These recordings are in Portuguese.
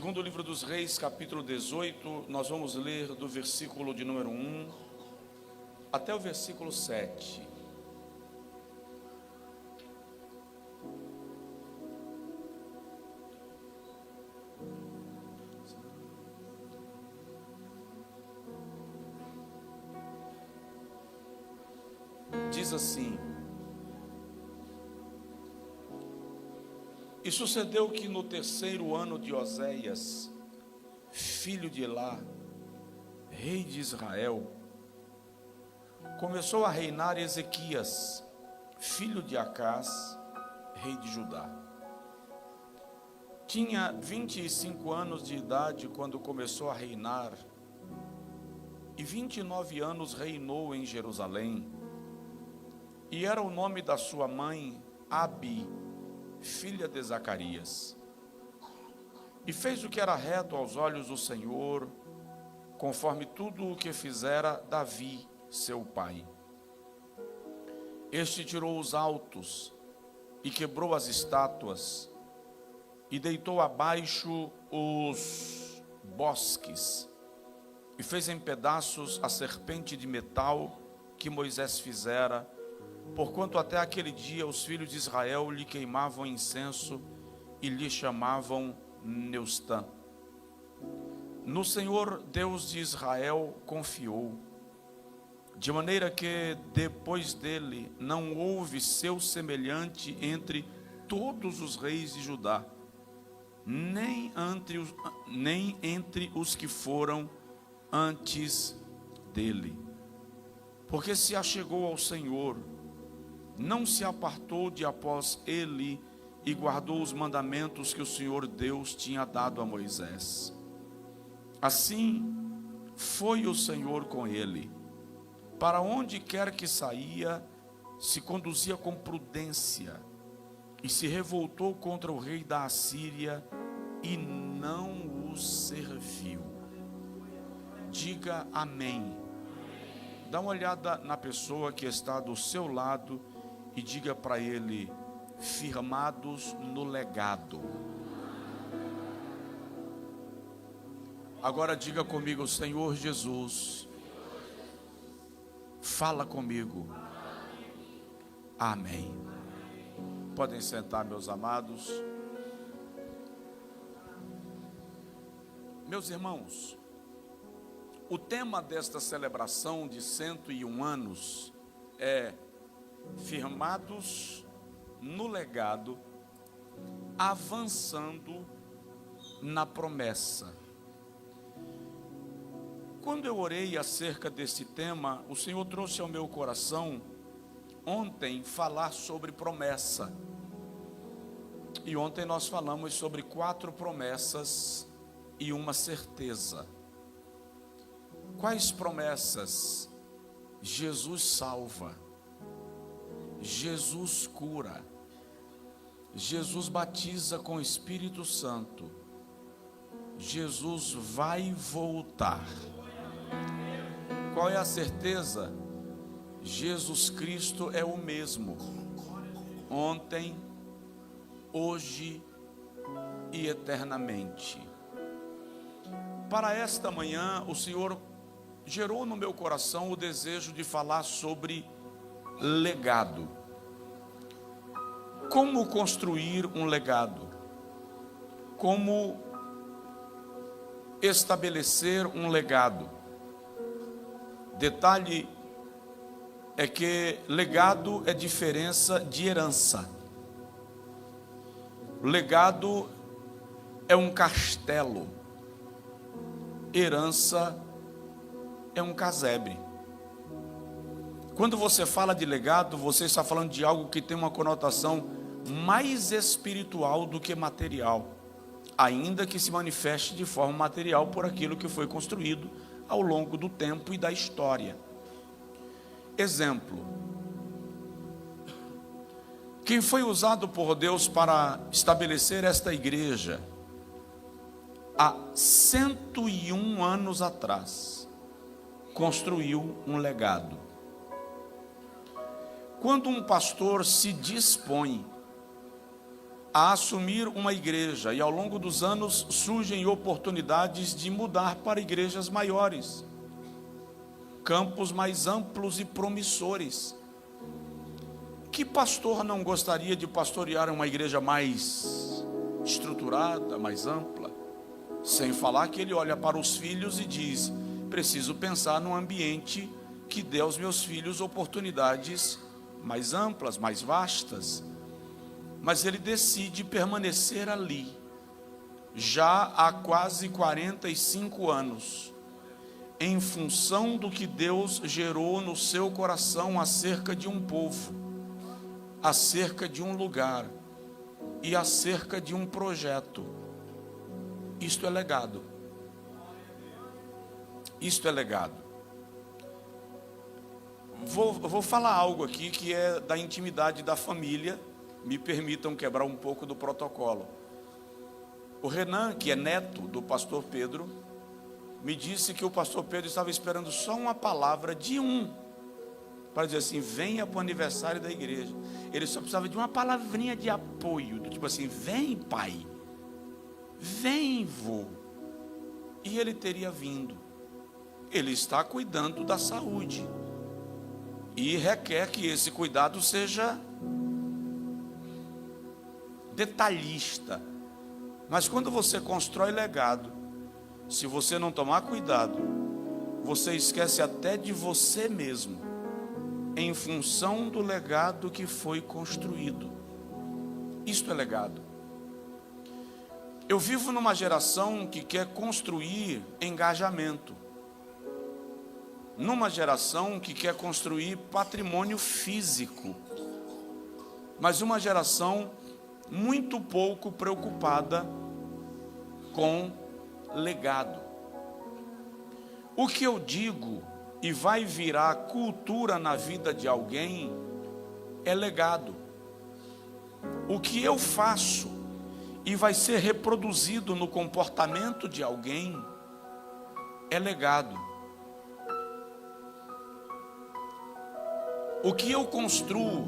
Segundo livro dos Reis, capítulo 18, nós vamos ler do versículo de número 1 até o versículo 7. Diz assim: E sucedeu que no terceiro ano de Oséias, filho de Elá, rei de Israel, começou a reinar Ezequias, filho de Acás, rei de Judá. Tinha 25 anos de idade quando começou a reinar, e 29 anos reinou em Jerusalém. E era o nome da sua mãe Abi, filha de Zacarias. E fez o que era reto aos olhos do Senhor, conforme tudo o que fizera Davi, seu pai. Este tirou os altos e quebrou as estátuas, e deitou abaixo os bosques, e fez em pedaços a serpente de metal que Moisés fizera, porquanto até aquele dia os filhos de Israel lhe queimavam incenso e lhe chamavam Neustã. No Senhor Deus de Israel confiou, de maneira que depois dele não houve seu semelhante entre todos os reis de Judá, nem entre os que foram antes dele. Porque se achegou ao Senhor, não se apartou de após ele e guardou os mandamentos que o Senhor Deus tinha dado a Moisés. Assim foi o Senhor com ele. Para onde quer que saía, se conduzia com prudência, e se revoltou contra o rei da Assíria e não o serviu. Diga amém. Dá uma olhada na pessoa que está do seu lado e diga para ele: firmados no legado. Agora diga comigo: Senhor Jesus, fala comigo. Amém. Podem sentar, meus amados. Meus irmãos, o tema desta celebração de 101 anos é firmados no legado, avançando na promessa. Quando eu orei acerca desse tema, o Senhor trouxe ao meu coração ontem falar sobre promessa. E ontem nós falamos sobre 4 promessas e uma certeza. Quais promessas? Jesus salva, Jesus cura, Jesus batiza com o Espírito Santo, Jesus vai voltar. Qual é a certeza? Jesus Cristo é o mesmo, ontem, hoje e eternamente. Para esta manhã, o Senhor gerou no meu coração o desejo de falar sobre legado. Como construir um legado? Como estabelecer um legado? Detalhe é que legado é diferença de herança. Legado é um castelo, herança é um casebre. Quando você fala de legado, você está falando de algo que tem uma conotação mais espiritual do que material, ainda que se manifeste de forma material por aquilo que foi construído ao longo do tempo e da história. Exemplo: quem foi usado por Deus para estabelecer esta igreja há 101 anos atrás, construiu um legado. Quando um pastor se dispõe a assumir uma igreja, e ao longo dos anos surgem oportunidades de mudar para igrejas maiores, campos mais amplos e promissores. Que pastor não gostaria de pastorear uma igreja mais estruturada, mais ampla? Sem falar que ele olha para os filhos e diz: preciso pensar num ambiente que dê aos meus filhos oportunidades mais amplas, mais vastas. Mas ele decide permanecer ali, já há quase 45 anos, em função do que Deus gerou no seu coração acerca de um povo, acerca de um lugar e acerca de um projeto. Isto é legado. Isto é legado. Vou falar algo aqui que é da intimidade da família. Me permitam quebrar um pouco do protocolo. O Renan, que é neto do pastor Pedro, me disse que o pastor Pedro estava esperando só uma palavra de para dizer assim: venha para o aniversário da igreja. Ele só precisava de uma palavrinha de apoio, do tipo assim: vem, pai, vem, vô. E ele teria vindo. Ele está cuidando da saúde e requer que esse cuidado seja detalhista. Mas quando você constrói legado, se você não tomar cuidado, você esquece até de você mesmo, em função do legado que foi construído. Isto é legado. Eu vivo numa geração que quer construir engajamento, numa geração que quer construir patrimônio físico, mas uma geração muito pouco preocupada com legado. O que eu digo e vai virar cultura na vida de alguém é legado. O que eu faço e vai ser reproduzido no comportamento de alguém é legado. O que eu construo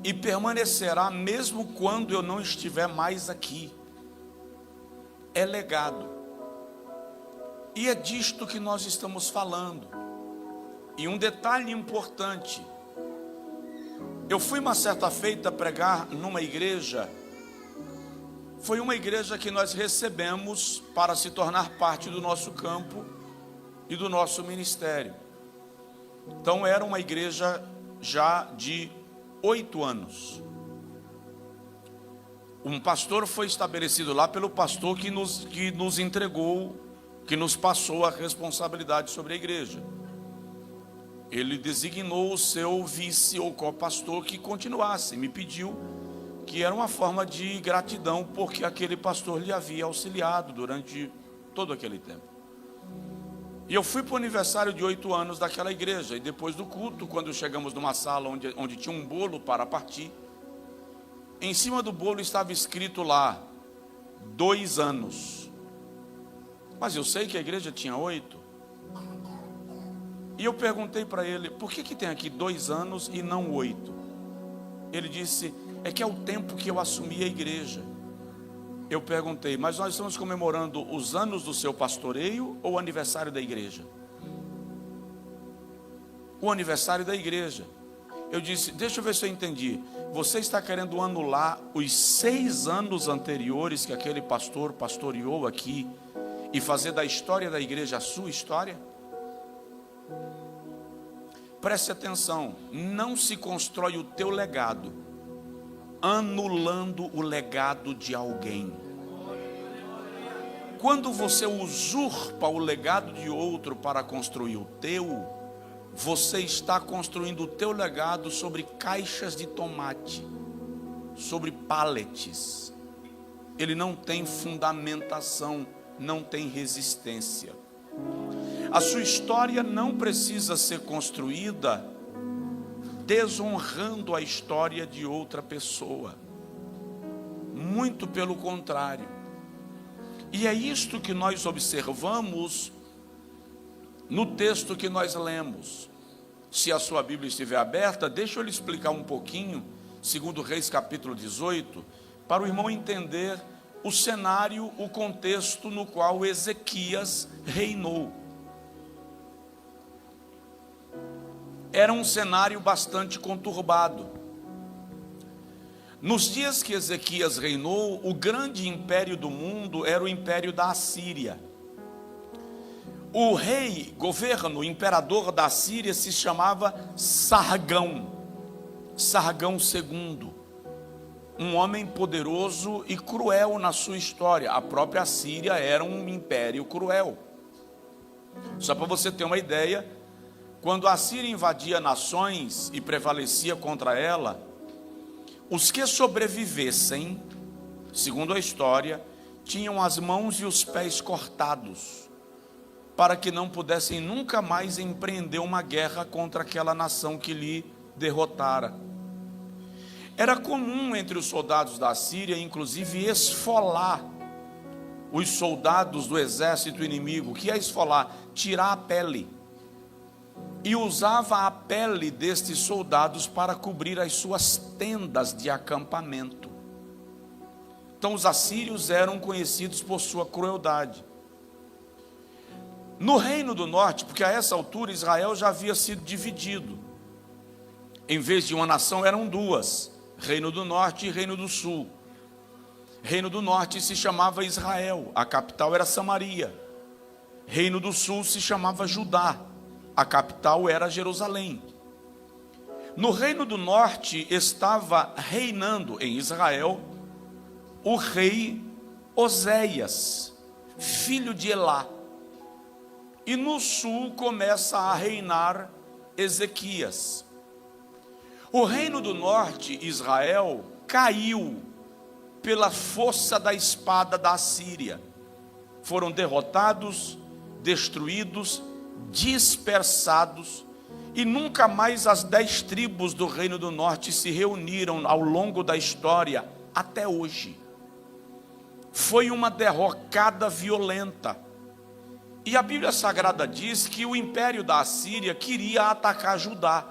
e permanecerá mesmo quando eu não estiver mais aqui é legado. E é disto que nós estamos falando. E um detalhe importante: eu fui uma certa feita pregar numa igreja. Foi uma igreja que nós recebemos para se tornar parte do nosso campo e do nosso ministério. Então era uma igreja já de 8 anos. Um pastor foi estabelecido lá pelo pastor que nos entregou, que nos passou a responsabilidade sobre a igreja. Ele designou o seu vice ou co-pastor que continuasse. Me pediu, que era uma forma de gratidão, porque aquele pastor lhe havia auxiliado durante todo aquele tempo. E eu fui para o aniversário de 8 anos daquela igreja. E depois do culto, quando chegamos numa sala onde tinha um bolo para partir, em cima do bolo estava escrito lá: 2 anos. Mas eu sei que a igreja tinha 8. E eu perguntei para ele: por que tem aqui 2 anos e não 8? Ele disse: é que é o tempo que eu assumi a igreja. Eu perguntei: mas nós estamos comemorando os anos do seu pastoreio ou o aniversário da igreja? O aniversário da igreja. Eu disse: deixa eu ver se eu entendi. Você está querendo anular os 6 anos anteriores que aquele pastor pastoreou aqui e fazer da história da igreja a sua história? Preste atenção, não se constrói o teu legado anulando o legado de alguém. Quando você usurpa o legado de outro para construir o teu, você está construindo o teu legado sobre caixas de tomate, sobre pallets. Ele não tem fundamentação, não tem resistência. A sua história não precisa ser construída desonrando a história de outra pessoa. Muito pelo contrário. E é isto que nós observamos no texto que nós lemos. Se a sua Bíblia estiver aberta, deixa eu lhe explicar um pouquinho 2 Reis capítulo 18, para o irmão entender o cenário, o contexto no qual Ezequias reinou. Era um cenário bastante conturbado. Nos dias que Ezequias reinou, o grande império do mundo era o império da Assíria. O rei, governo, imperador da Síria se chamava Sargão II, um homem poderoso e cruel na sua história. A própria Síria era um império cruel. Só para você ter uma ideia, quando a Síria invadia nações e prevalecia contra ela, os que sobrevivessem, segundo a história, tinham as mãos e os pés cortados, para que não pudessem nunca mais empreender uma guerra contra aquela nação que lhe derrotara. Era comum entre os soldados da Síria, inclusive, esfolar os soldados do exército inimigo. O que é esfolar? Tirar a pele. E usava a pele destes soldados para cobrir as suas tendas de acampamento. Então os assírios eram conhecidos por sua crueldade. No Reino do Norte, porque a essa altura Israel já havia sido dividido. Em vez de uma nação eram duas, Reino do Norte e Reino do Sul. Reino do Norte se chamava Israel, a capital era Samaria. Reino do Sul se chamava Judá, a capital era Jerusalém. No Reino do Norte estava reinando em Israel o rei Oséias, filho de Elá. E no sul começa a reinar Ezequias. O Reino do Norte, Israel, caiu pela força da espada da Assíria. Foram derrotados, destruídos, dispersados, e nunca mais as 10 tribos do Reino do Norte se reuniram ao longo da história, até hoje. Foi uma derrocada violenta. E a Bíblia Sagrada diz que o império da Assíria queria atacar Judá.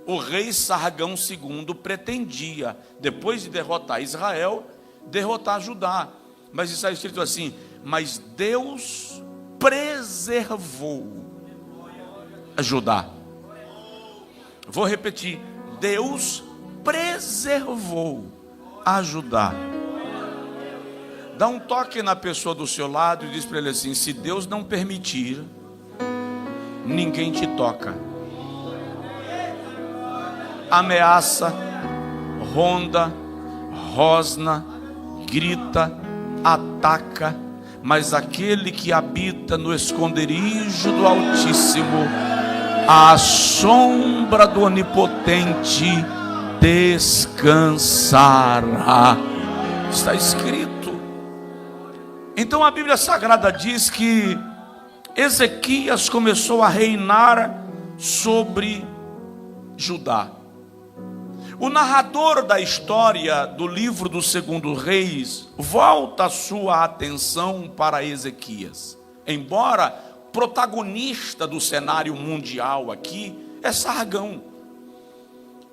O rei Sargão II pretendia, depois de derrotar Israel, derrotar Judá. Mas está escrito assim: mas Deus preservou Judá. Vou repetir: Deus preservou a Judá. Dá um toque na pessoa do seu lado e diz para ele assim: se Deus não permitir, ninguém te toca. Ameaça, ronda, rosna, grita, ataca, mas aquele que habita no esconderijo do Altíssimo, à sombra do Onipotente, descansará. Está escrito. Então a Bíblia Sagrada diz que Ezequias começou a reinar sobre Judá. O narrador da história do livro do 2 Reis volta a sua atenção para Ezequias. Embora protagonista do cenário mundial aqui é Sargão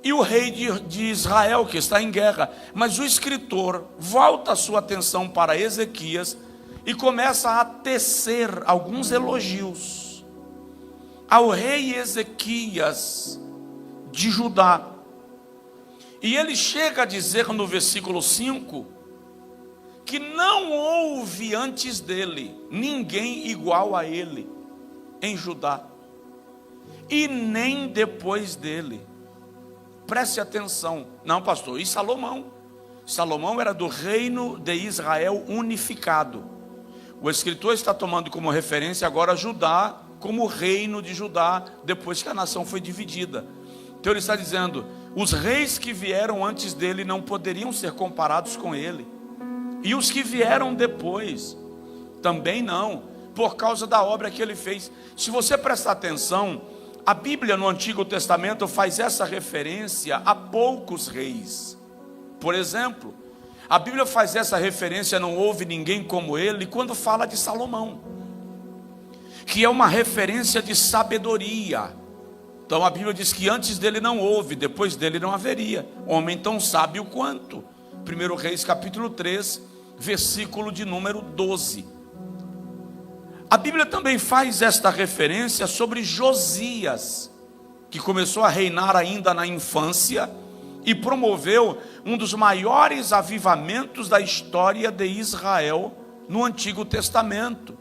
e o rei de Israel, que está em guerra. Mas o escritor volta a sua atenção para Ezequias e começa a tecer alguns elogios ao rei Ezequias de Judá. E ele chega a dizer no versículo 5 que não houve antes dele ninguém igual a ele em Judá, e nem depois dele. Preste atenção. Não, pastor, e Salomão? Salomão era do reino de Israel unificado. O escritor está tomando como referência agora Judá, como o reino de Judá, depois que a nação foi dividida. Então ele está dizendo: os reis que vieram antes dele não poderiam ser comparados com ele, e os que vieram depois também não, por causa da obra que ele fez. Se você prestar atenção, a Bíblia no Antigo Testamento faz essa referência a poucos reis. Por exemplo, a Bíblia faz essa referência, não houve ninguém como ele, quando fala de Salomão, que é uma referência de sabedoria. Então a Bíblia diz que antes dele não houve, depois dele não haveria homem tão sábio quanto. 1 Reis capítulo 3, versículo de número 12. A Bíblia também faz esta referência sobre Josias, que começou a reinar ainda na infância e promoveu um dos maiores avivamentos da história de Israel no Antigo Testamento.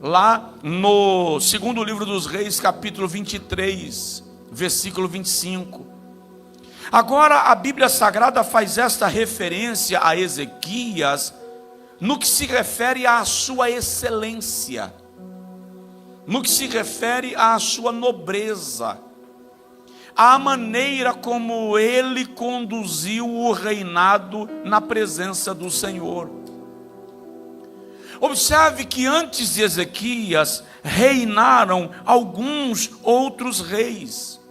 Lá no segundo livro dos Reis, capítulo 23, versículo 25. Agora a Bíblia Sagrada faz esta referência a Ezequias no que se refere à sua excelência, no que se refere à sua nobreza, à maneira como ele conduziu o reinado na presença do Senhor. Observe que antes de Ezequias reinaram alguns outros reis.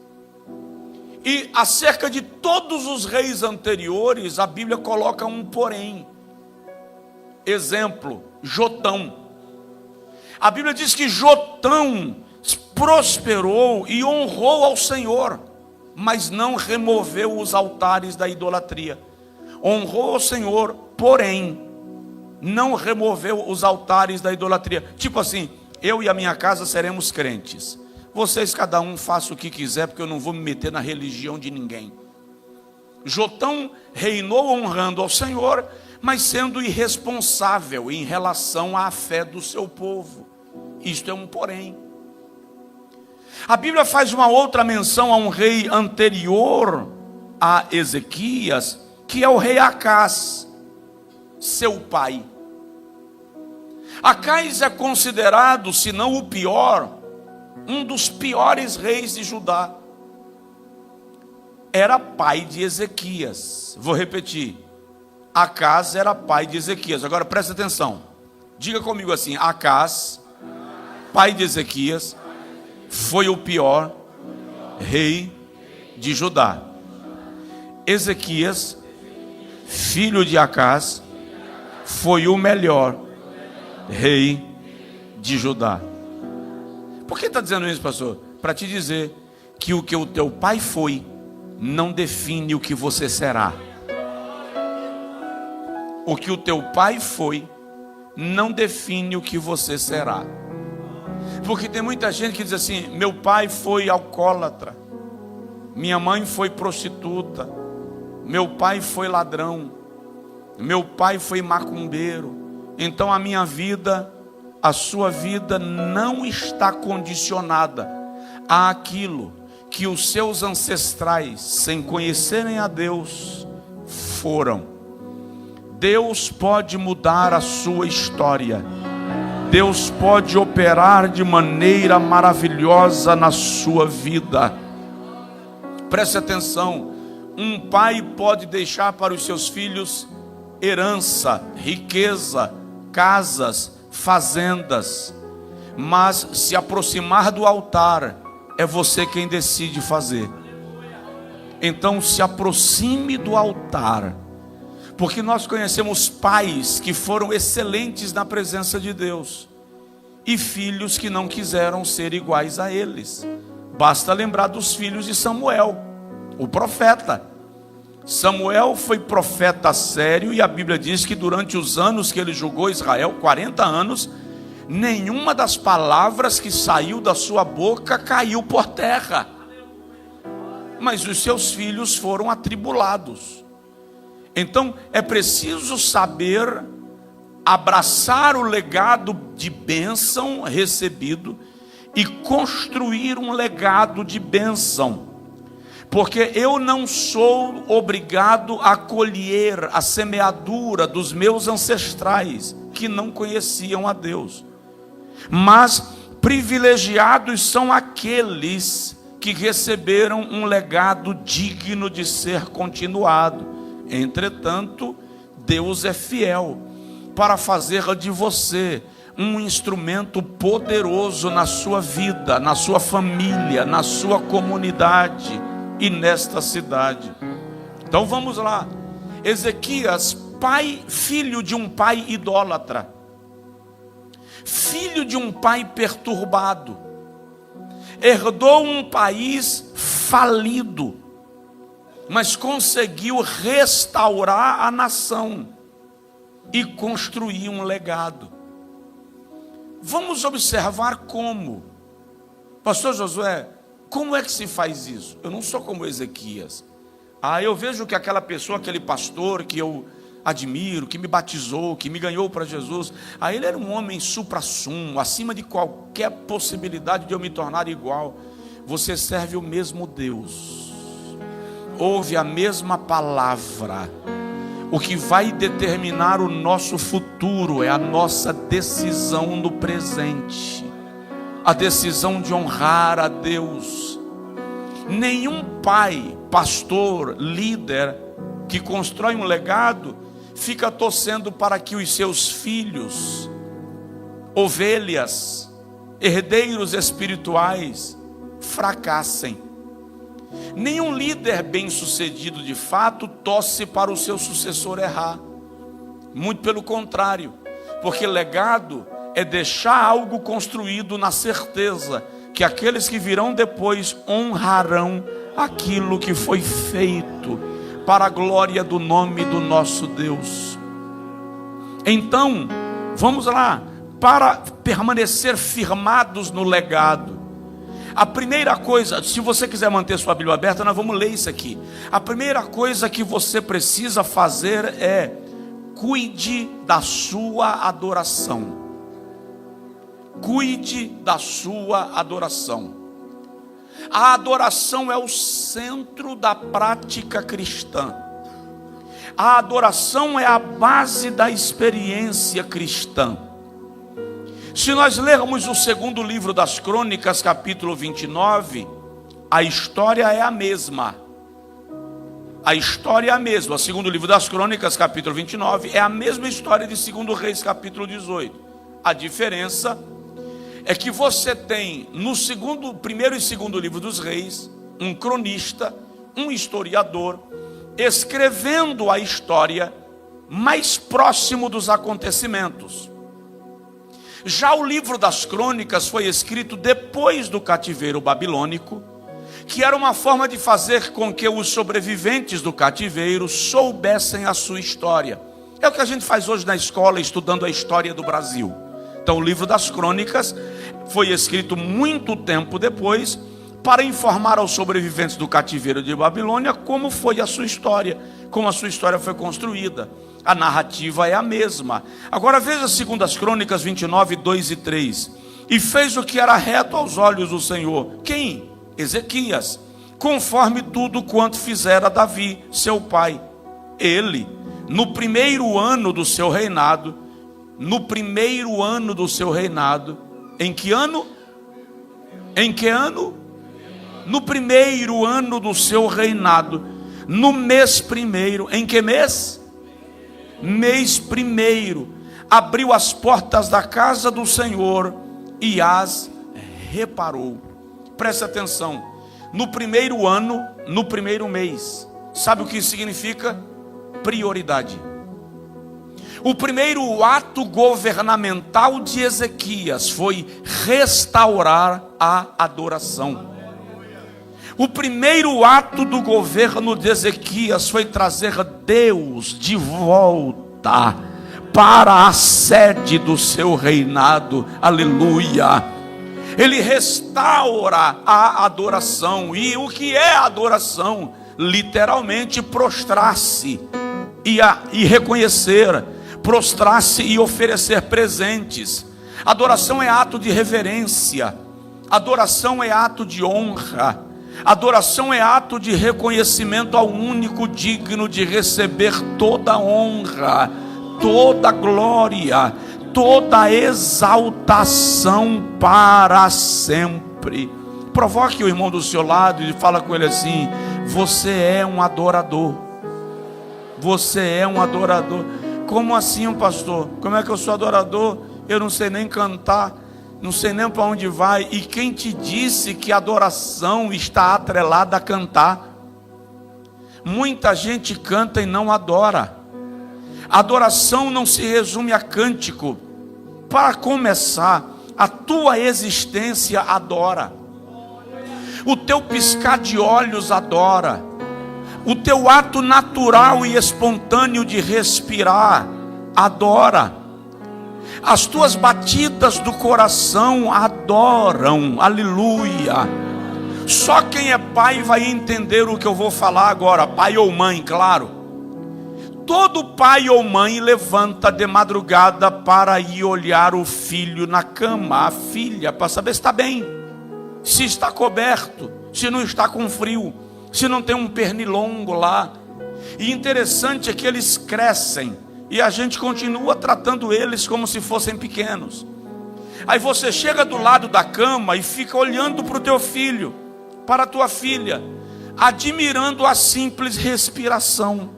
E acerca de todos os reis anteriores, a Bíblia coloca um porém. Exemplo, Jotão. A Bíblia diz que Jotão prosperou e honrou ao Senhor, mas não removeu os altares da idolatria. Honrou ao Senhor, porém não removeu os altares da idolatria. Tipo assim, eu e a minha casa seremos crentes. Vocês cada um faça o que quiser, porque eu não vou me meter na religião de ninguém. Jotão reinou honrando ao Senhor, mas sendo irresponsável em relação à fé do seu povo. Isto é um porém. A Bíblia faz uma outra menção a um rei anterior a Ezequias, que é o rei Acás, seu pai. Acás é considerado, se não o pior, um dos piores reis de Judá. Era pai de Ezequias. Vou repetir. Acás era pai de Ezequias. Agora presta atenção. Diga comigo assim: Acás, pai de Ezequias, foi o pior rei de Judá. Ezequias, filho de Acás, foi o melhor rei de Judá. Por que está dizendo isso, pastor? Para te dizer que o teu pai foi não define o que você será. O que o teu pai foi não define o que você será. Porque tem muita gente que diz assim: meu pai foi alcoólatra, minha mãe foi prostituta, meu pai foi ladrão, meu pai foi macumbeiro. Então a minha vida, a sua vida não está condicionada àquilo que os seus ancestrais, sem conhecerem a Deus, foram. Deus pode mudar a sua história. Deus pode operar de maneira maravilhosa na sua vida. Preste atenção. Um pai pode deixar para os seus filhos herança, riqueza, casas, fazendas, mas se aproximar do altar é você quem decide fazer. Então se aproxime do altar, porque nós conhecemos pais que foram excelentes na presença de Deus e filhos que não quiseram ser iguais a eles. Basta lembrar dos filhos de Samuel, o profeta. Samuel foi profeta sério, e a Bíblia diz que durante os anos que ele julgou Israel, 40 anos, nenhuma das palavras que saiu da sua boca caiu por terra. Mas os seus filhos foram atribulados. Então é preciso saber abraçar o legado de bênção recebido e construir um legado de bênção. Porque eu não sou obrigado a colher a semeadura dos meus ancestrais que não conheciam a Deus. Mas privilegiados são aqueles que receberam um legado digno de ser continuado. Entretanto, Deus é fiel para fazer de você um instrumento poderoso na sua vida, na sua família, na sua comunidade e nesta cidade. Então vamos lá. Ezequias, filho de um pai idólatra, filho de um pai perturbado, herdou um país falido, mas conseguiu restaurar a nação e construir um legado. Vamos observar como. Pastor Josué, como é que se faz isso? Eu não sou como Ezequias. Eu vejo que aquela pessoa, aquele pastor que eu admiro, que me batizou, que me ganhou para Jesus, ele era um homem supra-sumo, acima de qualquer possibilidade de eu me tornar igual. Você serve o mesmo Deus, ouve a mesma palavra. O que vai determinar o nosso futuro é a nossa decisão no presente, a decisão de honrar a Deus. Nenhum pai, pastor, líder que constrói um legado fica torcendo para que os seus filhos, ovelhas, herdeiros espirituais, fracassem. Nenhum líder bem-sucedido de fato torce para o seu sucessor errar. Muito pelo contrário, porque legado é deixar algo construído na certeza que aqueles que virão depois honrarão aquilo que foi feito para a glória do nome do nosso Deus. Então, vamos lá, para permanecer firmados no legado. A primeira coisa, se você quiser manter sua Bíblia aberta, nós vamos ler isso aqui. A primeira coisa que você precisa fazer é: cuide da sua adoração. Cuide da sua adoração. A adoração é o centro da prática cristã. A adoração é a base da experiência cristã. Se nós lermos o segundo livro das Crônicas, capítulo 29, a história é a mesma. A história é a mesma. O segundo livro das Crônicas, capítulo 29, é a mesma história de 2 Reis, capítulo 18. A diferença é que você tem no primeiro e segundo livro dos Reis, um cronista, um historiador, escrevendo a história mais próximo dos acontecimentos. Já o livro das Crônicas foi escrito depois do cativeiro babilônico, que era uma forma de fazer com que os sobreviventes do cativeiro soubessem a sua história. É o que a gente faz hoje na escola, estudando a história do Brasil. Então o livro das Crônicas foi escrito muito tempo depois, para informar aos sobreviventes do cativeiro de Babilônia como foi a sua história, como a sua história foi construída. A narrativa é a mesma. Agora veja 2 Crônicas 29, 2 e 3. E fez o que era reto aos olhos do Senhor. Quem? Ezequias, conforme tudo quanto fizera Davi, seu pai. Ele, no primeiro ano do seu reinado, em que ano? Em que ano? No primeiro ano do seu reinado, no mês primeiro. Em que mês? Mês primeiro. Abriu as portas da casa do Senhor e as reparou. Preste atenção. No primeiro ano, no primeiro mês. Sabe o que isso significa? Prioridade. O primeiro ato governamental de Ezequias foi restaurar a adoração. O primeiro ato do governo de Ezequias foi trazer Deus de volta para a sede do seu reinado. Aleluia! Ele restaura a adoração. E o que é adoração? Literalmente prostrar-se e reconhecer, prostrar-se e oferecer presentes. Adoração é ato de reverência, adoração é ato de honra, adoração é ato de reconhecimento ao único digno de receber toda honra, toda glória, toda exaltação para sempre. Provoque o irmão do seu lado e fala com ele assim: você é um adorador. Você é um adorador. Como assim, pastor? Como é que eu sou adorador? Eu não sei nem cantar, não sei nem para onde vai. E quem te disse que a adoração está atrelada a cantar? Muita gente canta e não adora. Adoração não se resume a cântico. Para começar, a tua existência adora. O teu piscar de olhos adora. O teu ato natural e espontâneo de respirar adora. As tuas batidas do coração adoram. Aleluia. Só quem é pai vai entender o que eu vou falar agora. Pai ou mãe, claro. Todo pai ou mãe levanta de madrugada para ir olhar o filho na cama, a filha, para saber se está bem, se está coberto, se não está com frio, se não tem um pernilongo lá. E interessante é que eles crescem e a gente continua tratando eles como se fossem pequenos. Aí você chega do lado da cama e fica olhando para o teu filho, para a tua filha, admirando a simples respiração,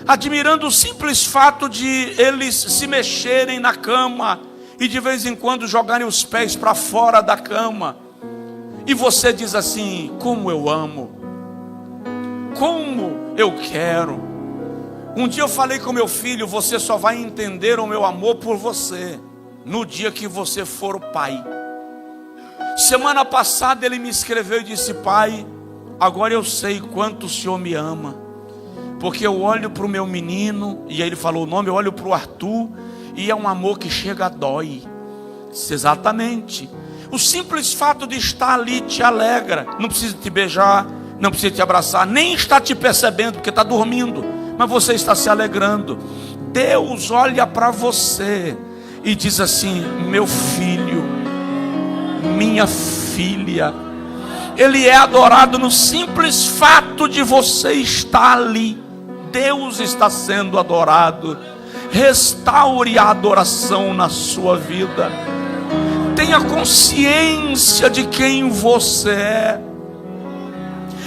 admirando o simples fato de eles se mexerem na cama e de vez em quando jogarem os pés para fora da cama. E você diz assim: como eu amo, como eu quero. Um dia eu falei com meu filho: você só vai entender o meu amor por você no dia que você for o pai. Semana passada ele me escreveu e disse: pai, agora eu sei quanto o Senhor me ama, porque eu olho para o meu menino, e aí ele falou o nome, eu olho para o Arthur, e é um amor que chega a dói. Disse, exatamente. O simples fato de estar ali te alegra. Não precisa te beijar, não precisa te abraçar, nem está te percebendo, porque está dormindo, mas você está se alegrando. Deus olha para você e diz assim: meu filho, minha filha. Ele é adorado no simples fato de você estar ali. Deus está sendo adorado. Restaure a adoração na sua vida. Tenha consciência de quem você é.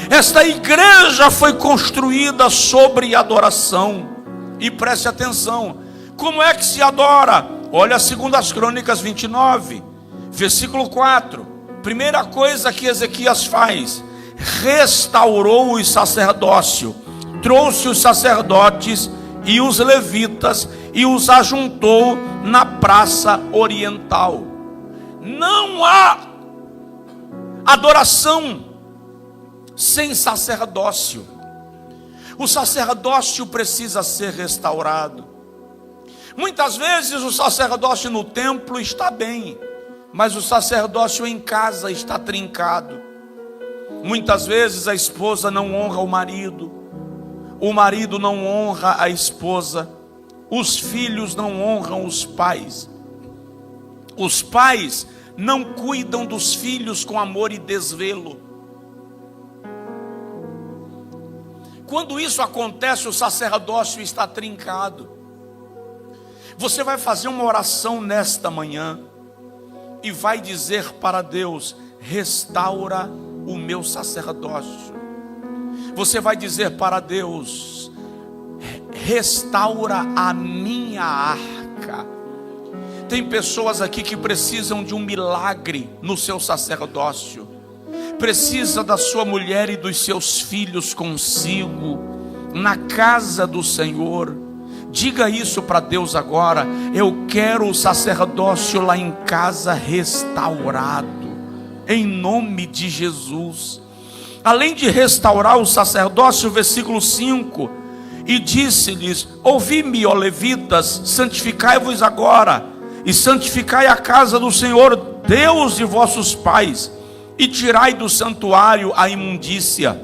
Esta igreja foi construída sobre adoração. E preste atenção: como é que se adora? Olha 2 Crônicas 29, versículo 4. Primeira coisa que Ezequias faz: restaurou o sacerdócio, trouxe os sacerdotes e os levitas e os ajuntou na praça oriental. Não há adoração sem sacerdócio. O sacerdócio precisa ser restaurado. Muitas vezes o sacerdócio no templo está bem, mas o sacerdócio em casa está trincado. Muitas vezes a esposa não honra o marido não honra a esposa, os filhos não honram os pais não cuidam dos filhos com amor e desvelo. Quando isso acontece, o sacerdócio está trincado. Você vai fazer uma oração nesta manhã e vai dizer para Deus: restaura o meu sacerdócio. Você vai dizer para Deus: restaura a minha arca. Tem pessoas aqui que precisam de um milagre no seu sacerdócio. Precisa da sua mulher e dos seus filhos consigo, na casa do Senhor. Diga isso para Deus agora: eu quero o sacerdócio lá em casa restaurado, em nome de Jesus. Além de restaurar o sacerdócio, versículo 5: e disse-lhes: ouvi-me, ó levitas, santificai-vos agora, e santificai a casa do Senhor, Deus de vossos pais, e tirai do santuário a imundícia.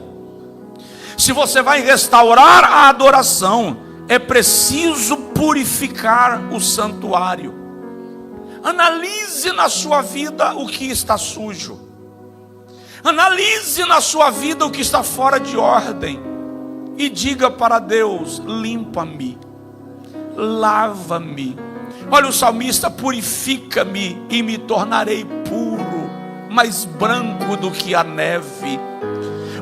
Se você vai restaurar a adoração, é preciso purificar o santuário. Analise na sua vida o que está sujo. Analise na sua vida o que está fora de ordem. E diga para Deus: limpa-me, lava-me. Olha o salmista: purifica-me e me tornarei puro, mais branco do que a neve.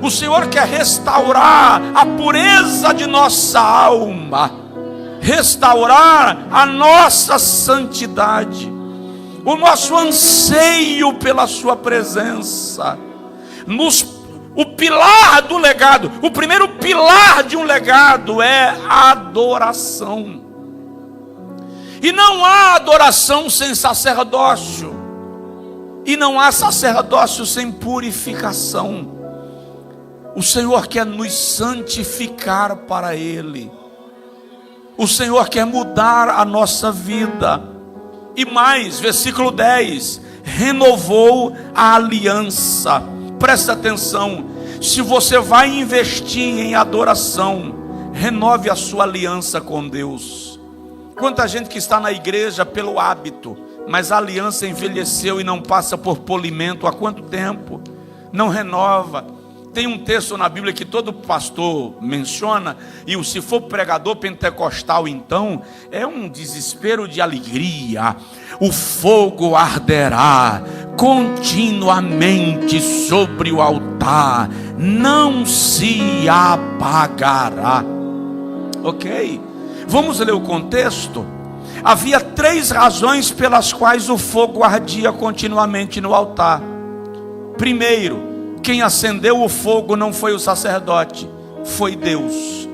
O Senhor quer restaurar a pureza de nossa alma, restaurar a nossa santidade, o nosso anseio pela sua presença. O pilar do legado, o primeiro pilar de um legado é a adoração. E não há adoração sem sacerdócio. E não há sacerdócio sem purificação. O Senhor quer nos santificar para Ele. O Senhor quer mudar a nossa vida. E mais, versículo 10: renovou a aliança. Presta atenção, se você vai investir em adoração, renove a sua aliança com Deus. Quanta gente que está na igreja pelo hábito, mas a aliança envelheceu e não passa por polimento há quanto tempo? Não renova. Tem um texto na Bíblia que todo pastor menciona, e se for pregador pentecostal, então, é um desespero de alegria. O fogo arderá continuamente sobre o altar, não se apagará. Ok? Vamos ler o contexto? Havia 3 razões pelas quais o fogo ardia continuamente no altar. Primeiro, quem acendeu o fogo não foi o sacerdote, foi Deus.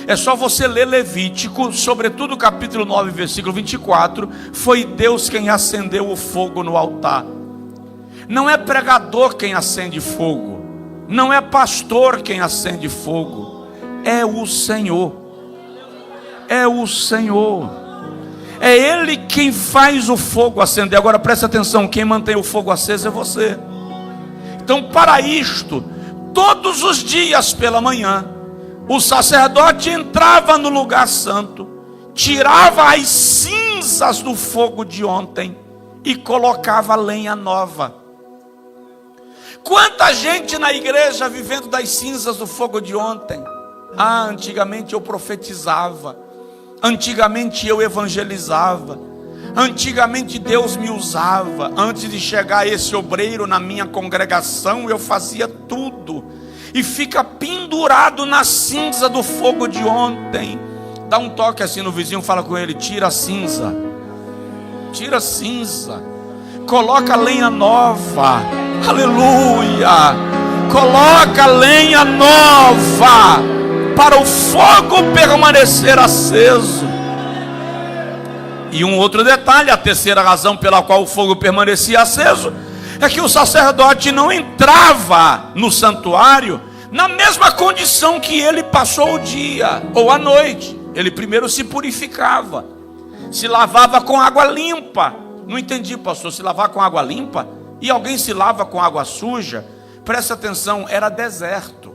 É só você ler Levítico, sobretudo capítulo 9, versículo 24. Foi Deus quem acendeu o fogo no altar. Não é pregador quem acende fogo, não é pastor quem acende fogo, é o Senhor. É o Senhor. É Ele quem faz o fogo acender. Agora preste atenção, quem mantém o fogo aceso é você. Então, para isto, todos os dias pela manhã, o sacerdote entrava no lugar santo, tirava as cinzas do fogo de ontem e colocava lenha nova. Quanta gente na igreja vivendo das cinzas do fogo de ontem. Antigamente eu profetizava, antigamente eu evangelizava, antigamente Deus me usava. Antes de chegar esse obreiro na minha congregação, eu fazia tudo. E fica pendurado na cinza do fogo de ontem. Dá um toque assim no vizinho, fala com ele: tira a cinza, tira a cinza, coloca lenha nova. Aleluia! Coloca lenha nova para o fogo permanecer aceso. E um outro detalhe, a terceira razão pela qual o fogo permanecia aceso, é que o sacerdote não entrava no santuário na mesma condição que ele passou o dia ou a noite. Ele primeiro se purificava, se lavava com água limpa. Não entendi, pastor, se lavar com água limpa? E alguém se lava com água suja? Presta atenção, era deserto.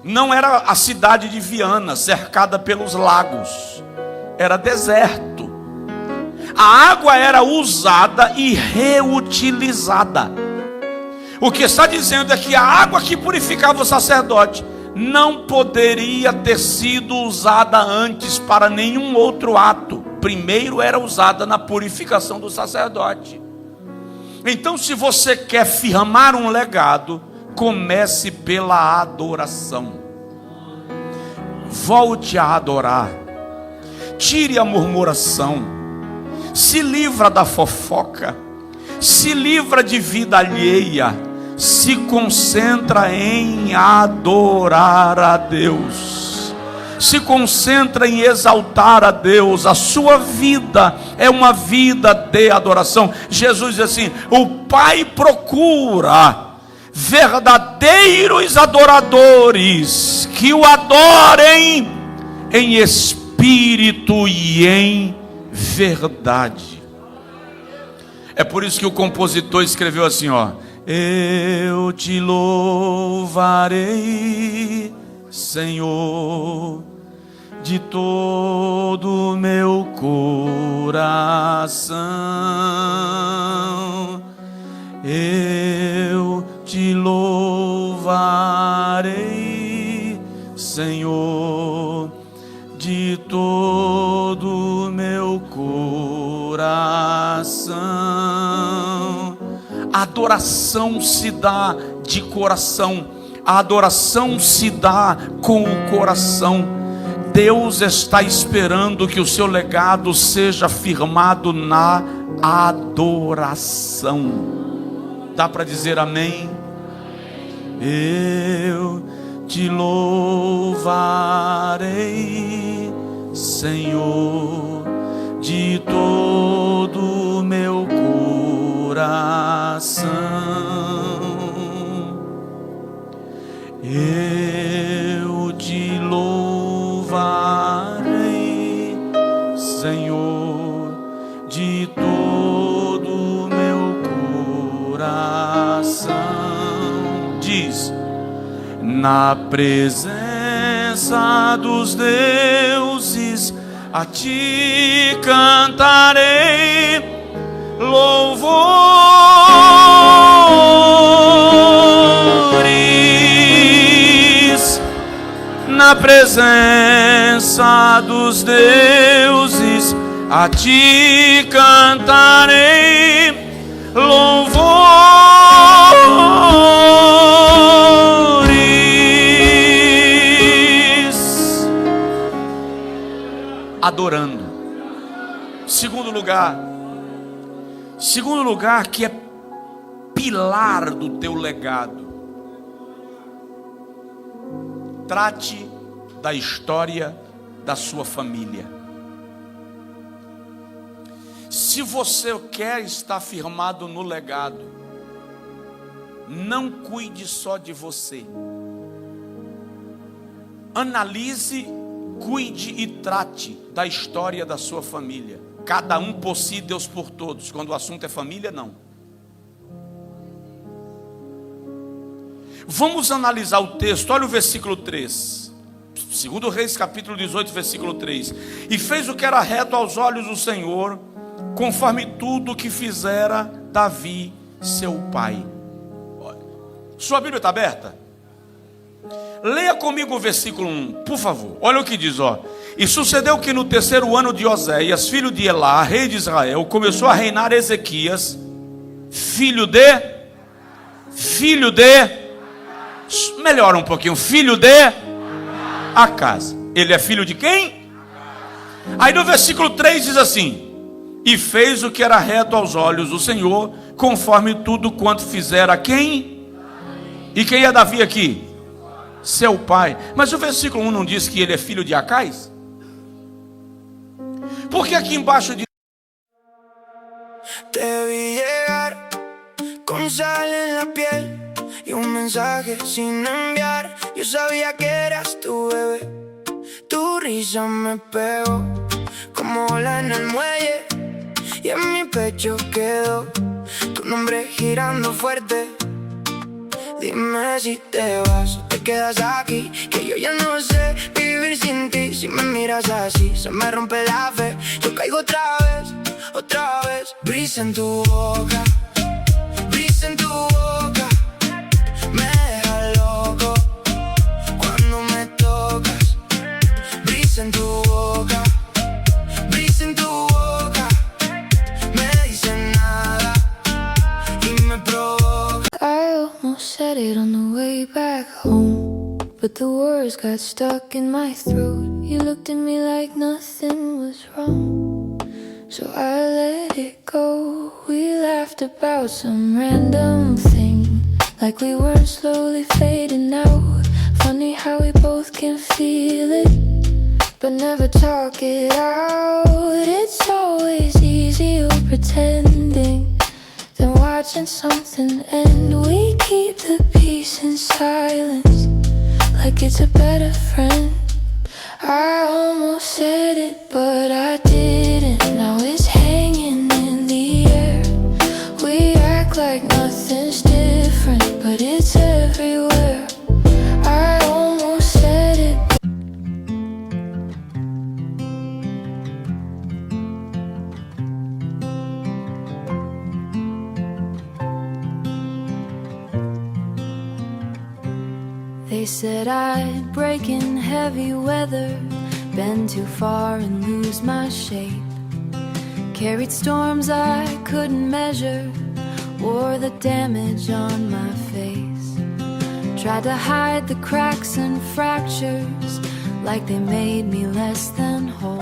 Não era a cidade de Viana, cercada pelos lagos. Era deserto. A água era usada e reutilizada. O que está dizendo é que a água que purificava o sacerdote não poderia ter sido usada antes para nenhum outro ato. Primeiro era usada na purificação do sacerdote. Então, se você quer firmar um legado, comece pela adoração. Volte a adorar. Tire a murmuração. Se livra da fofoca. Se livra de vida alheia. Se concentra em adorar a Deus. Se concentra em exaltar a Deus. A sua vida é uma vida de adoração. Jesus diz assim: o Pai procura verdadeiros adoradores que o adorem em espírito e em verdade. É por isso que o compositor escreveu assim, ó: eu te louvarei, Senhor, de todo o meu coração. Eu te louvarei, Senhor, de todo o meu coração. A adoração se dá de coração. A adoração se dá com o coração. Deus está esperando que o seu legado seja firmado na adoração. Dá para dizer amém? Eu te louvarei, Senhor, de todo o meu coração. diz: na presença dos deuses a ti cantarei louvores. Na presença dos deuses a ti cantarei louvores. Adorando. Segundo lugar que é pilar do teu legado. Trate da história da sua família. Se você quer estar firmado no legado, não cuide só de você. Analise, cuide e trate da história da sua família. Cada um por si, Deus por todos. Quando o assunto é família, não. Vamos analisar o texto. Olha o versículo 3. 2 Reis capítulo 18, versículo 3. E fez o que era reto aos olhos do Senhor, conforme tudo que fizera Davi, seu pai. Sua Bíblia está aberta? Leia comigo o versículo 1, por favor. Olha o que diz, ó. E sucedeu que no terceiro ano de Oséias, filho de Elá, rei de Israel, começou a reinar Ezequias, filho de, melhora um pouquinho, filho de Acaz. Ele é filho de quem? Aí no versículo 3 diz assim: e fez o que era reto aos olhos do Senhor, conforme tudo quanto fizera quem? E quem é Davi aqui? Seu pai. Mas o versículo 1 não diz que ele é filho de Acaz? Porque aqui embaixo diz: te vi llegar con sal en la piel y un mensaje sin enviar. Yo sabía que eras tu bebé. Tu risa me pegó como ola en el muelle y en mi pecho quedó tu nombre girando fuerte. Dime si te vas o te quedas aquí, que yo ya no sé vivir sin ti. Si me miras así, se me rompe la fe. Yo caigo otra vez. Brisa en tu boca, brisa en tu boca. Me deja loco cuando me tocas. Brisa en tu boca, brisa en tu boca. Me dice nada y me provoca. I almost said it on the way back home, but the words got stuck in my throat. You looked at me like nothing was wrong, so I let it go. We laughed about some random thing, like we were slowly fading out. Funny how we both can feel it, but never talk it out. It's always easier pretending than watching something end. We keep the peace in silence, like it's a better friend. I almost said it, but I didn't. Now it's hanging in the air. We act like nothing's different, but it's everywhere. I almost said it. They said I'd break in heavy weather, bend too far and lose my shape. Carried storms I couldn't measure, wore the damage on my face. Tried to hide the cracks and fractures, like they made me less than whole.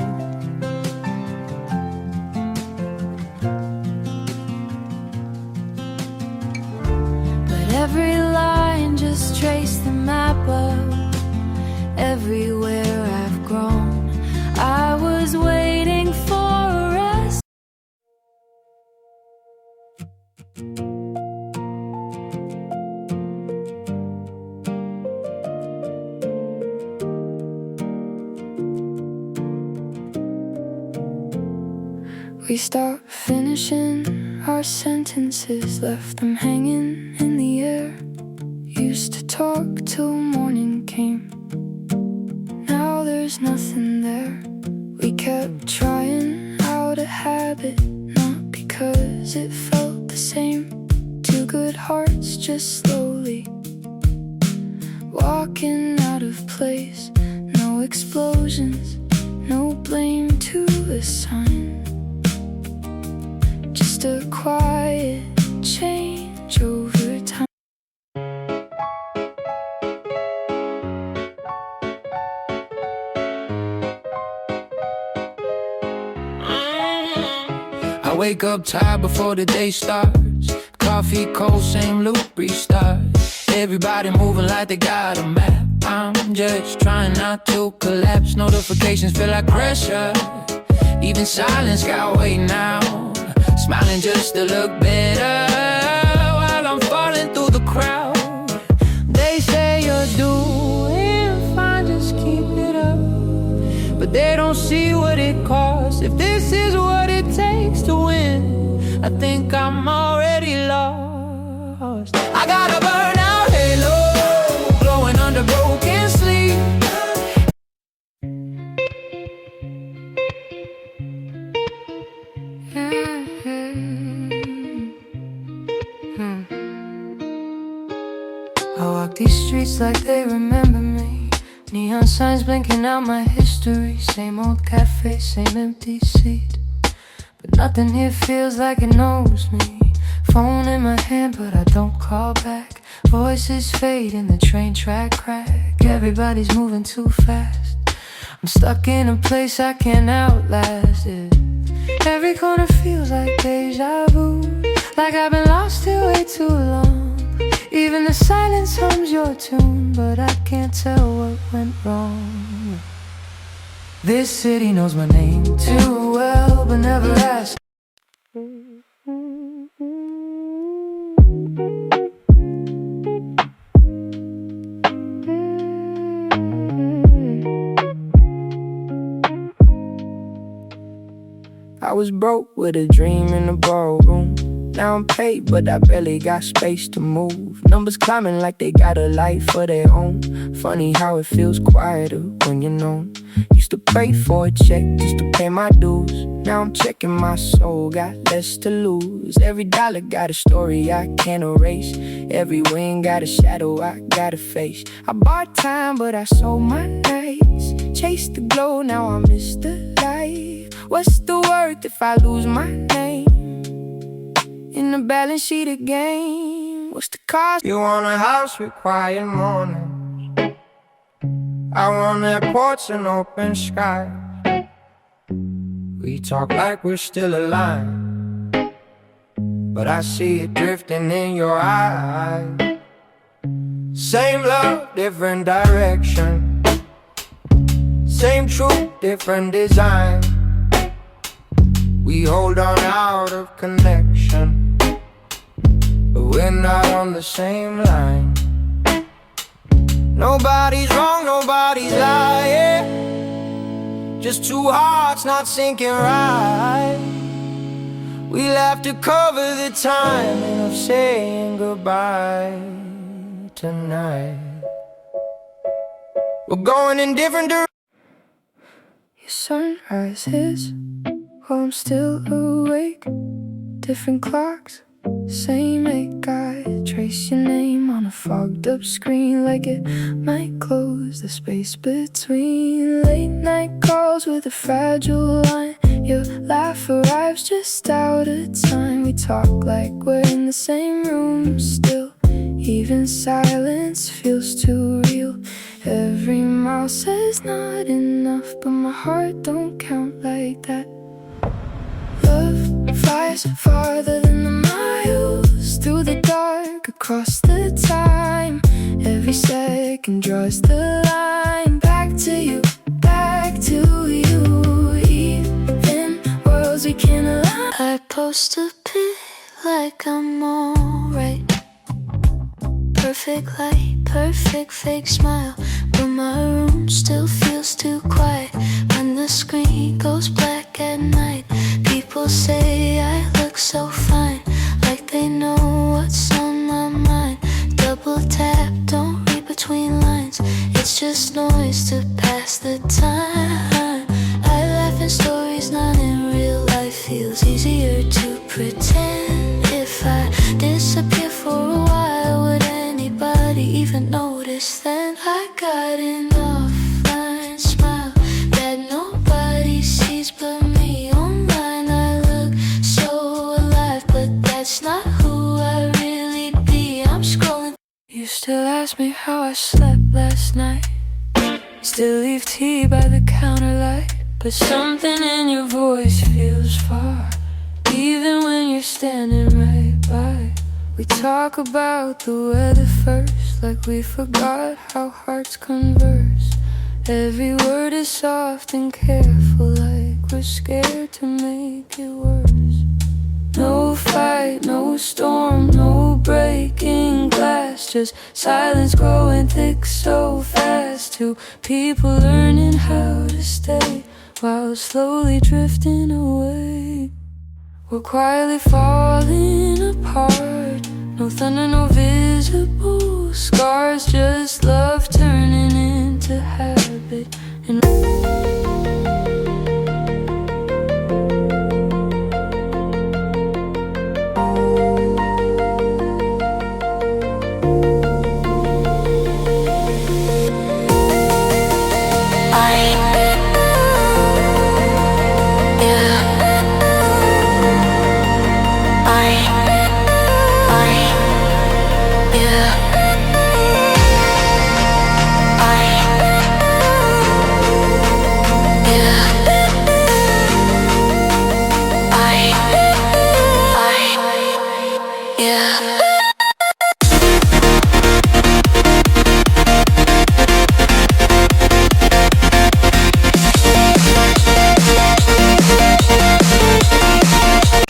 But every line just traced the map of everywhere I've grown. I was waiting for us. We stopped finishing our sentences, left them hanging in the air. Used to talk till morning came. Now there's nothing there. We kept trying out a habit, not because it felt the same. Two good hearts just slowly walking out of place. No explosions, no blame to assign. Just a quiet change over time. I wake up tired before the day starts. Coffee cold, same loop, restart. Everybody moving like they got a map. I'm just trying not to collapse. Notifications feel like pressure. Even silence got weight now. Smiling just to look better while I'm falling through the crowd. They say you're doing fine, just keep it up. But they don't see what it costs. If this is what it takes to win, I think I'm already lost. I got a burnout halo glowing under broken sleep. I walk these streets like they remember me. Neon signs blinking out my history. Same old cafe, same empty seat. But nothing here feels like it knows me. Phone in my hand but I don't call back. Voices fade in the train track crack. Everybody's moving too fast. I'm stuck in a place I can't outlast it. Every corner feels like deja vu. Like I've been lost here way too long. Even the silence hums your tune, but I can't tell what went wrong. This city knows my name too well, but never asked. I was broke with a dream in the ballroom. Now I'm paid, but I barely got space to move. Numbers climbing like they got a life of their own. Funny how it feels quieter when you're known. Used to pray for a check just to pay my dues. Now I'm checking my soul, got less to lose. Every dollar got a story I can't erase. Every win got a shadow I gotta face. I bought time, but I sold my nights. Chased the glow, now I miss the light. What's the worth if I lose my name in the balance sheet again? What's the cost? You want a house with quiet mornings. I want airports and open sky. We talk like we're still alive, but I see it drifting in your eyes. Same love, different direction. Same truth, different design. We hold on out of connection, but we're not on the same line. Nobody's wrong, nobody's lying. Just two hearts not syncing right. We'll have to cover the timing of saying goodbye tonight. We're going in different directions. Your sunrise hits while I'm still awake. Different clocks, same ache. I trace your name on a fogged up screen, like it might close the space between. Late night calls with a fragile line. Your laugh arrives just out of time. We talk like we're in the same room still. Even silence feels too real. Every mile says not enough, but my heart don't count like that. Love flies farther than the miles, through the dark, across the time. Every second draws the line. Back to you, back to you. Even worlds we can align. I post a pic like I'm alright. Perfect light, perfect fake smile, but my room still feels too quiet. When the screen goes black at night, people say I look so fine, like they know what's on my mind. Double tap disappear for a while. Would anybody even notice then? I got an offline smile that nobody sees but me. Online I look so alive, but that's not who I really be. I'm scrolling. You still ask me how I slept last night. Still leave tea by the counter light, but something in your voice feels far, even when you're standing right by. We talk about the weather first, like we forgot how hearts converse. Every word is soft and careful, like we're scared to make it worse. No fight, no storm, no breaking glass, just silence growing thick so fast. Two people learning how to stay while slowly drifting away. We're quietly falling apart. No thunder, no visible scars, just love turning into habit. And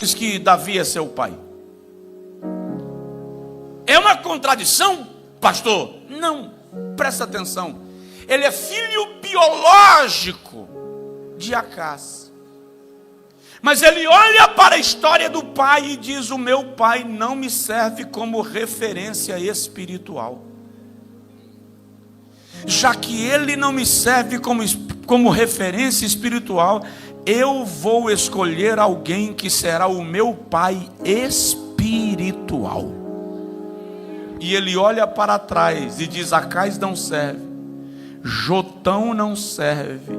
diz que Davi é seu pai. É uma contradição, pastor? Não, presta atenção. Ele é filho biológico de Acás. Mas ele olha para a história do pai e diz: o meu pai não me serve como referência espiritual. Já que ele não me serve como referência espiritual, eu vou escolher alguém que será o meu pai espiritual. E ele olha para trás e diz: Acás não serve, Jotão não serve,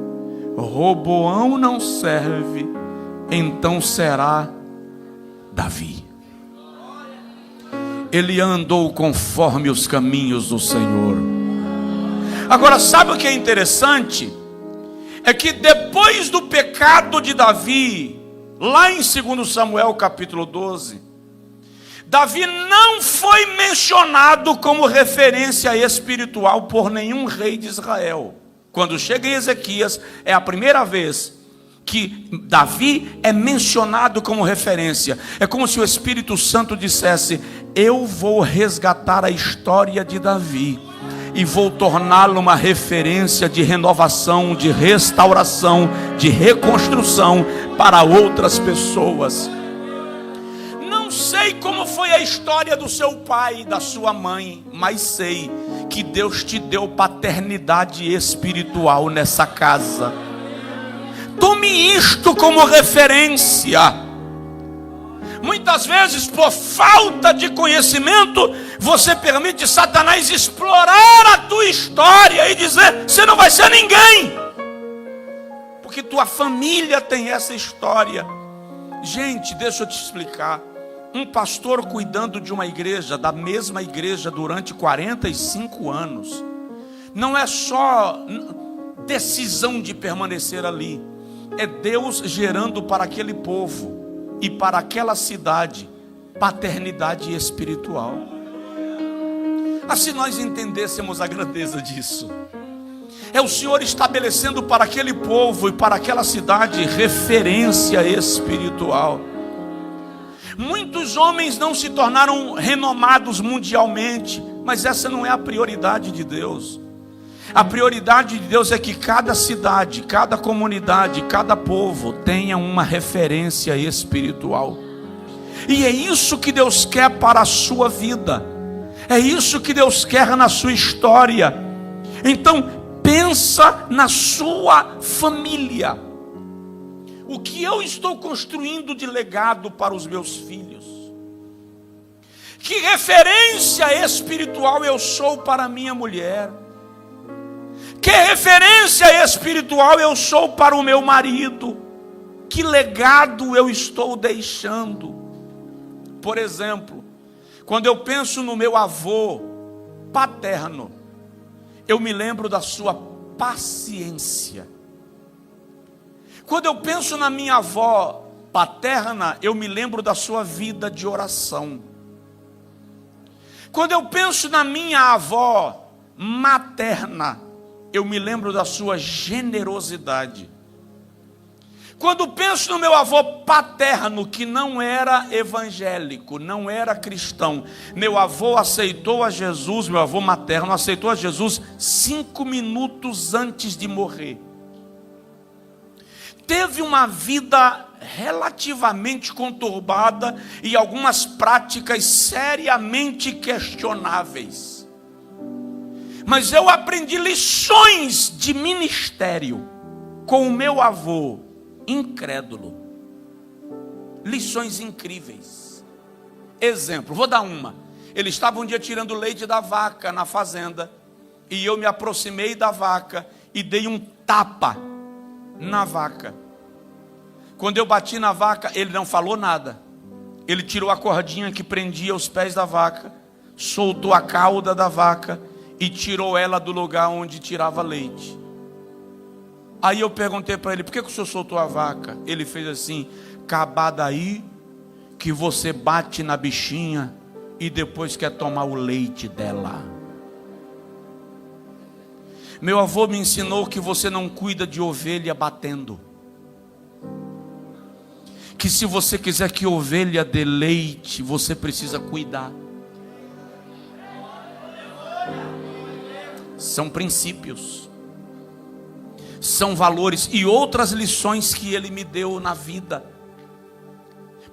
Roboão não serve, então será Davi. Ele andou conforme os caminhos do Senhor. Agora, sabe o que é interessante? É que depois do pecado de Davi, lá em 2 Samuel capítulo 12, Davi não foi mencionado como referência espiritual por nenhum rei de Israel. Quando chega em Ezequias, é a primeira vez que Davi é mencionado como referência. É como se o Espírito Santo dissesse: eu vou resgatar a história de Davi e vou torná-lo uma referência de renovação, de restauração, de reconstrução para outras pessoas. Não sei como foi a história do seu pai e da sua mãe, mas sei que Deus te deu paternidade espiritual nessa casa. Tome isto como referência. Muitas vezes, por falta de conhecimento, você permite Satanás explorar a tua história e dizer: você não vai ser ninguém, porque tua família tem essa história. Gente, deixa eu te explicar. Um pastor cuidando de uma igreja, da mesma igreja, durante 45 anos, não é só decisão de permanecer ali, é Deus gerando para aquele povo e para aquela cidade paternidade espiritual. Assim nós entendêssemos a grandeza disso. É o Senhor estabelecendo para aquele povo e para aquela cidade referência espiritual. Muitos homens não se tornaram renomados mundialmente, mas essa não é a prioridade de Deus. A prioridade de Deus é que cada cidade, cada comunidade, cada povo tenha uma referência espiritual. E é isso que Deus quer para a sua vida. É isso que Deus quer na sua história. Então, pensa na sua família. O que eu estou construindo de legado para os meus filhos? Que referência espiritual eu sou para minha mulher? Que referência espiritual eu sou para o meu marido? Que legado eu estou deixando? Por exemplo, quando eu penso no meu avô paterno, eu me lembro da sua paciência. Quando eu penso na minha avó paterna, eu me lembro da sua vida de oração. Quando eu penso na minha avó materna, eu me lembro da sua generosidade. Quando penso no meu avô paterno, que não era evangélico, não era cristão, meu avô aceitou a Jesus, meu avô materno aceitou a Jesus 5 minutos antes de morrer. Teve uma vida relativamente conturbada e algumas práticas seriamente questionáveis. Mas eu aprendi lições de ministério com o meu avô incrédulo. Lições incríveis. Exemplo, vou dar uma. Ele estava um dia tirando leite da vaca na fazenda, e eu me aproximei da vaca e dei um tapa na vaca. Quando eu bati na vaca, ele não falou nada. Ele tirou a cordinha que prendia os pés da vaca, soltou a cauda da vaca e tirou ela do lugar onde tirava leite. Aí eu perguntei para ele: por que o senhor soltou a vaca? Ele fez assim: acabar daí que você bate na bichinha e depois quer tomar o leite dela. Meu avô me ensinou que você não cuida de ovelha batendo. Que se você quiser que ovelha dê leite, você precisa cuidar. São princípios, são valores e outras lições que ele me deu na vida.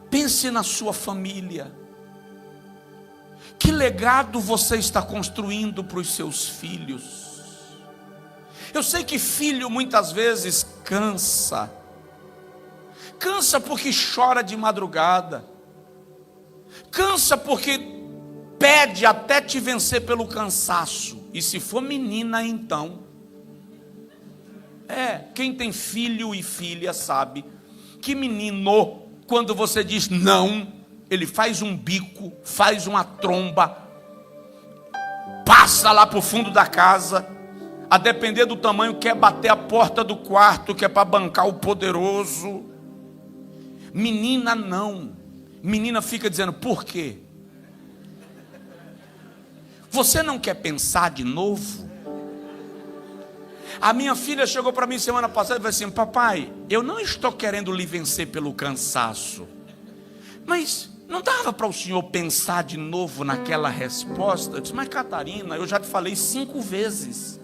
Pense na sua família. Que legado você está construindo para os seus filhos? Eu sei que filho muitas vezes cansa. Cansa porque chora de madrugada. Cansa porque pede até te vencer pelo cansaço. E se for menina, então. Quem tem filho e filha sabe que menino, quando você diz não, ele faz um bico, faz uma tromba, passa lá para o fundo da casa, a depender do tamanho, quer bater a porta do quarto, que é para bancar o poderoso. Menina não. Menina fica dizendo: por quê? Você não quer pensar de novo? A minha filha chegou para mim semana passada e falou assim: papai, eu não estou querendo lhe vencer pelo cansaço, mas não dava para o senhor pensar de novo naquela resposta? Eu disse: mas Catarina, eu já te falei 5 vezes.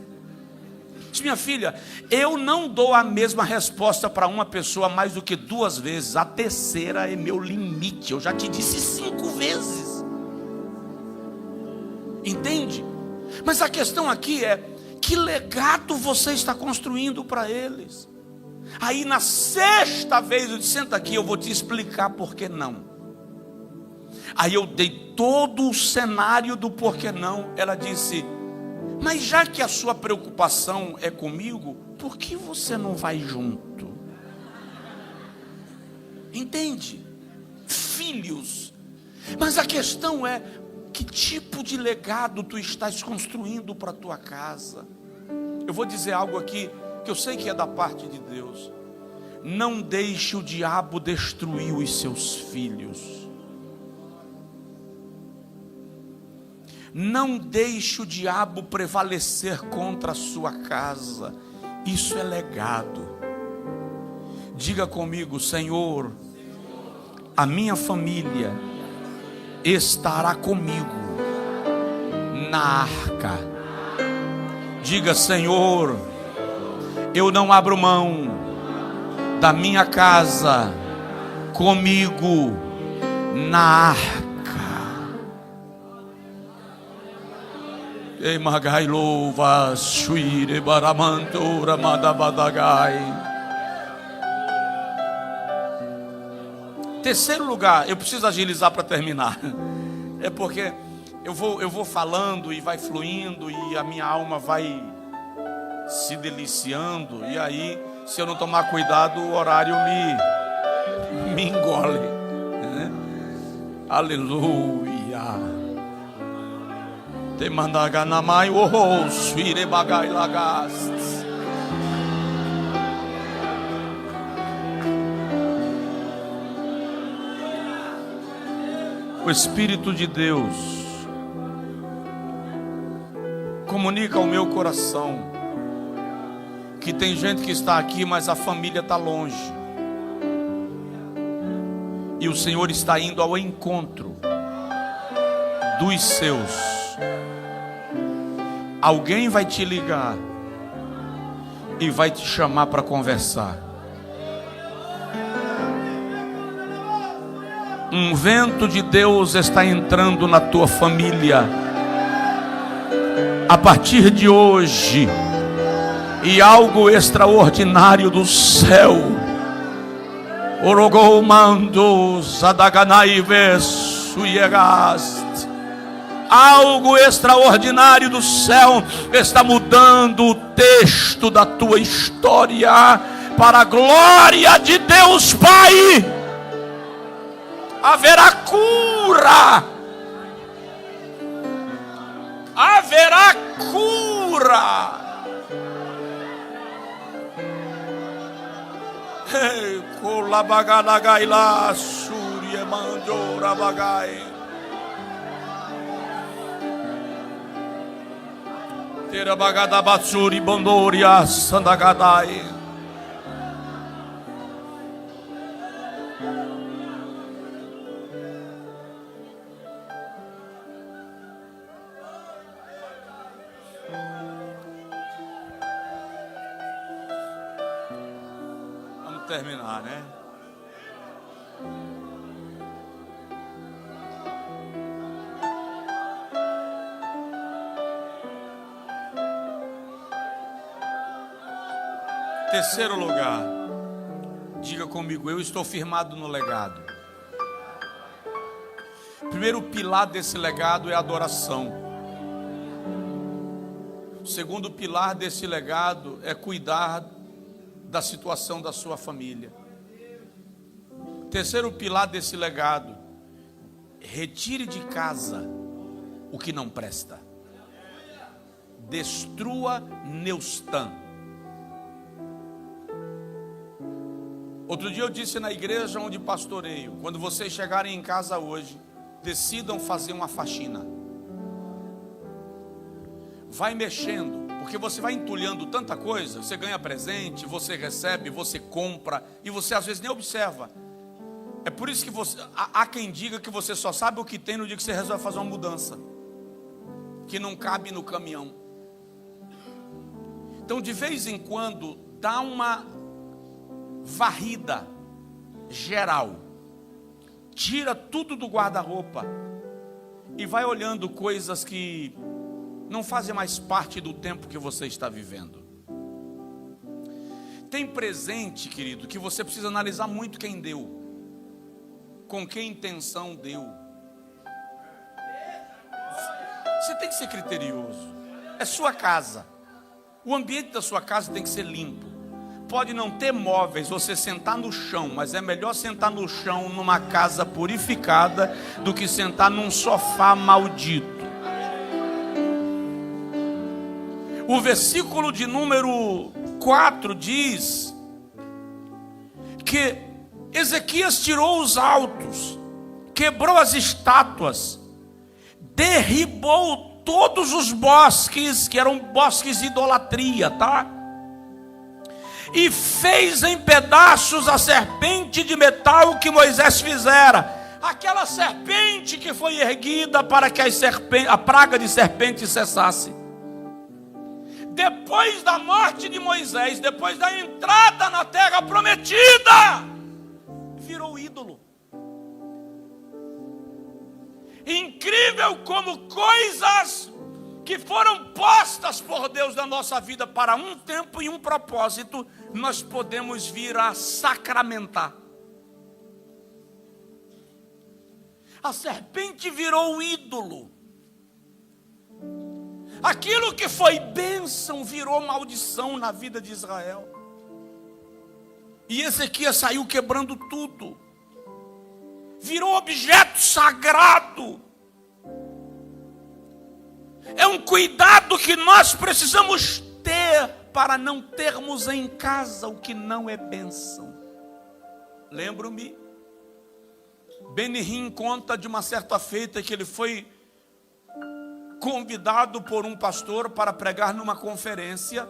Eu disse: minha filha, eu não dou a mesma resposta para uma pessoa mais do que 2 vezes. A terceira é meu limite. Eu já te disse 5 vezes. Entende? Mas a questão aqui é: que legado você está construindo para eles? Aí na 6ª vez eu disse: senta aqui, eu vou te explicar por que não. Aí eu dei todo o cenário do porquê não. Ela disse: mas já que a sua preocupação é comigo, por que você não vai junto? Entende? Filhos. Mas a questão é: que tipo de legado tu estás construindo para a tua casa? Eu vou dizer algo aqui que eu sei que é da parte de Deus. Não deixe o diabo destruir os seus filhos. Não deixe o diabo prevalecer contra a sua casa. Isso é legado. Diga comigo: Senhor, a minha família estará comigo na arca. Diga: Senhor, eu não abro mão da minha casa comigo na arca. Ei, magai louva, suire baramantura madabadagai. Terceiro lugar, eu preciso agilizar para terminar. É porque eu vou falando e vai fluindo e a minha alma vai se deliciando. E aí, se eu não tomar cuidado, o horário me engole, né? Aleluia. Te mandaganamai o suire bagai lagast. O Espírito de Deus comunica ao meu coração que tem gente que está aqui, mas a família está longe. E o Senhor está indo ao encontro dos seus. Alguém vai te ligar e vai te chamar para conversar. Um vento de Deus está entrando na tua família a partir de hoje, e algo extraordinário do céu, orogou mando zadaganai vesuyegast, algo extraordinário do céu está mudando o texto da tua história para a glória de Deus Pai. Haverá cura, haverá cura. Ei, colabagalagai lá, surie mandora bagai. Tera bagada batsuri bondoria sandagadai. Terminar, né? Terceiro lugar, diga comigo: eu estou firmado no legado. Primeiro pilar desse legado é a adoração. O segundo pilar desse legado é cuidar da situação da sua família. Terceiro pilar desse legado: retire de casa o que não presta. Destrua Neustan. Outro dia eu disse na igreja onde pastoreio: quando vocês chegarem em casa hoje, decidam fazer uma faxina. Vai mexendo, porque você vai entulhando tanta coisa. Você ganha presente, você recebe, você compra, e você às vezes nem observa. É por isso que há quem diga que você só sabe o que tem no dia que você resolve fazer uma mudança que não cabe no caminhão. Então, de vez em quando, dá uma varrida geral, tira tudo do guarda-roupa e vai olhando coisas que não fazem mais parte do tempo que você está vivendo. Tem presente, querido, que você precisa analisar muito quem deu, com que intenção deu. Você tem que ser criterioso. É sua casa. O ambiente da sua casa tem que ser limpo. Pode não ter móveis, você sentar no chão, mas é melhor sentar no chão numa casa purificada do que sentar num sofá maldito. O versículo de número 4 diz que Ezequias tirou os altos, quebrou as estátuas, derribou todos os bosques, que eram bosques de idolatria, tá? E fez em pedaços a serpente de metal que Moisés fizera. Aquela serpente que foi erguida para que a praga de serpente cessasse. Depois da morte de Moisés, depois da entrada na terra prometida, virou ídolo. Incrível como coisas que foram postas por Deus na nossa vida para um tempo e um propósito, nós podemos vir a sacramentar. A serpente virou o ídolo. Aquilo que foi bênção virou maldição na vida de Israel. E Ezequias saiu quebrando tudo. Virou objeto sagrado. É um cuidado que nós precisamos ter para não termos em casa o que não é bênção. Lembro-me, Benihim conta de uma certa feita que ele foi convidado por um pastor para pregar numa conferência.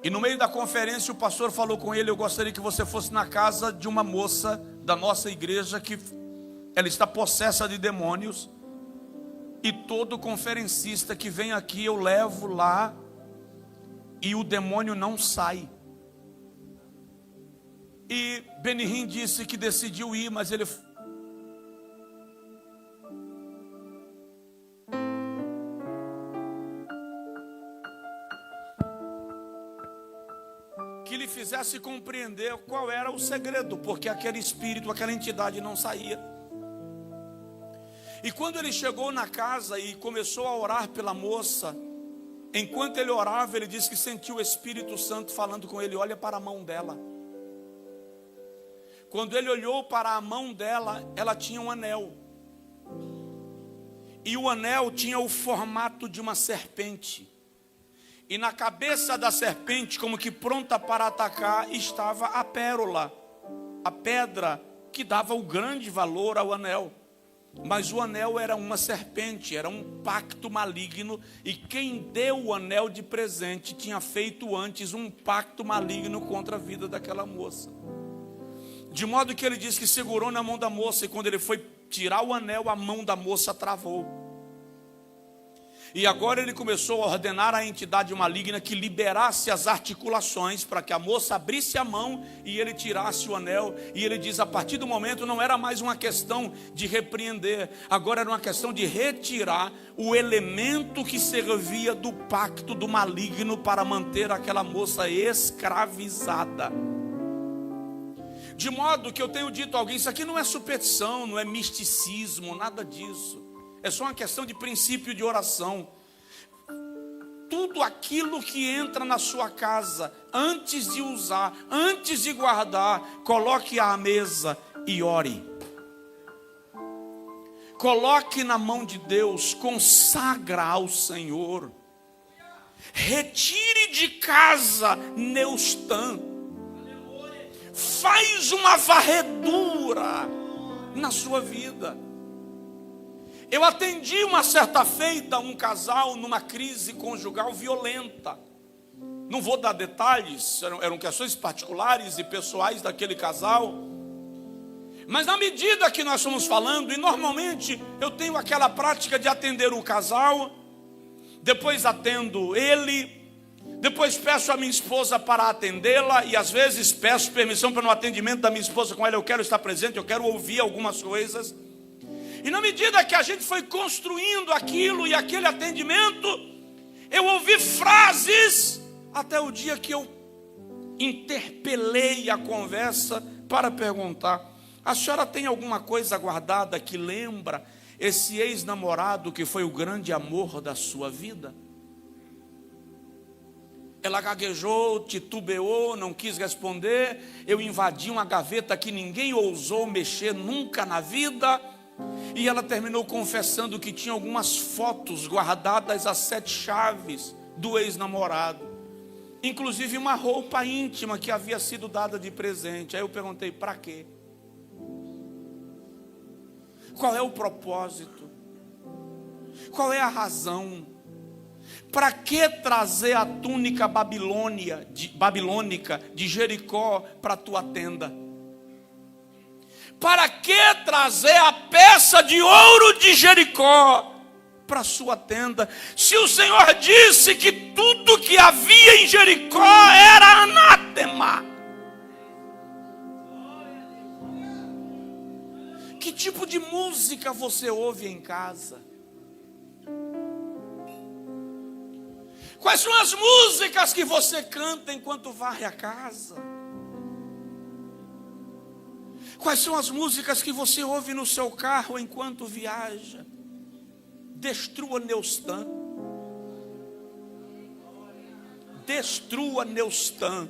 E no meio da conferência o pastor falou com ele: eu gostaria que você fosse na casa de uma moça da nossa igreja que ela está possessa de demônios. E todo conferencista que vem aqui eu levo lá e o demônio não sai. E Benihim disse que decidiu ir, mas ele que lhe fizesse compreender qual era o segredo, porque aquele espírito, aquela entidade não saía. E quando ele chegou na casa e começou a orar pela moça, enquanto ele orava, ele disse que sentiu o Espírito Santo falando com ele: olha para a mão dela. Quando ele olhou para a mão dela, ela tinha um anel. E o anel tinha o formato de uma serpente. E na cabeça da serpente, como que pronta para atacar, estava a pérola, a pedra que dava o grande valor ao anel. Mas o anel era uma serpente, era um pacto maligno. E quem deu o anel de presente tinha feito antes um pacto maligno contra a vida daquela moça. De modo que ele diz que segurou na mão da moça, e quando ele foi tirar o anel, a mão da moça travou. E agora ele começou a ordenar à entidade maligna que liberasse as articulações para que a moça abrisse a mão e ele tirasse o anel. E ele diz: a partir do momento não era mais uma questão de repreender, agora era uma questão de retirar o elemento que servia do pacto do maligno para manter aquela moça escravizada. De modo que eu tenho dito a alguém: isso aqui não é superstição, não é misticismo, nada disso. É só uma questão de princípio de oração. Tudo aquilo que entra na sua casa, antes de usar, antes de guardar, coloque à mesa e ore. Coloque na mão de Deus, consagra ao Senhor. Retire de casa Neustã. Faz uma varredura na sua vida. Eu atendi uma certa feita um casal numa crise conjugal violenta. Não vou dar detalhes, eram questões particulares e pessoais daquele casal. Mas na medida que nós estamos falando, e normalmente eu tenho aquela prática de atender o casal, depois atendo ele, depois peço a minha esposa para atendê-la, e às vezes peço permissão para no atendimento da minha esposa com ela: eu quero estar presente, eu quero ouvir algumas coisas. E na medida que a gente foi construindo aquilo e aquele atendimento, eu ouvi frases, até o dia que eu interpelei a conversa para perguntar: a senhora tem alguma coisa guardada que lembra esse ex-namorado que foi o grande amor da sua vida? Ela gaguejou, titubeou, não quis responder. Eu invadi uma gaveta que ninguém ousou mexer nunca na vida. E ela terminou confessando que tinha algumas fotos guardadas às 7 chaves do ex-namorado, inclusive uma roupa íntima que havia sido dada de presente. Aí eu perguntei: para quê? Qual é o propósito? Qual é a razão? Para que trazer a túnica babilônica de Jericó para a tua tenda? Para que trazer a peça de ouro de Jericó para a sua tenda, se o Senhor disse que tudo que havia em Jericó era anátema? Que tipo de música você ouve em casa? Quais são as músicas que você canta enquanto varre a casa? Quais são as músicas que você ouve no seu carro enquanto viaja? Destrua Neustan. Destrua Neustan.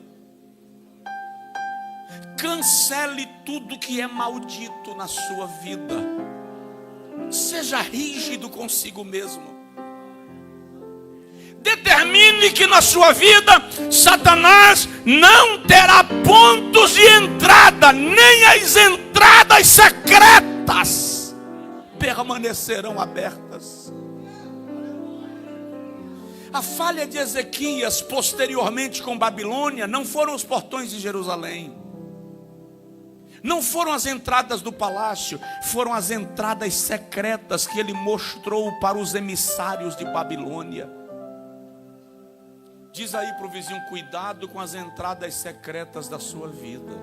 Cancele tudo que é maldito na sua vida. Seja rígido consigo mesmo. Determine que na sua vida Satanás não terá pontos de entrada, nem as entradas secretas permanecerão abertas. A falha de Ezequias posteriormente com Babilônia não foram os portões de Jerusalém, não foram as entradas do palácio, foram as entradas secretas que ele mostrou para os emissários de Babilônia. Diz aí para o vizinho: cuidado com as entradas secretas da sua vida.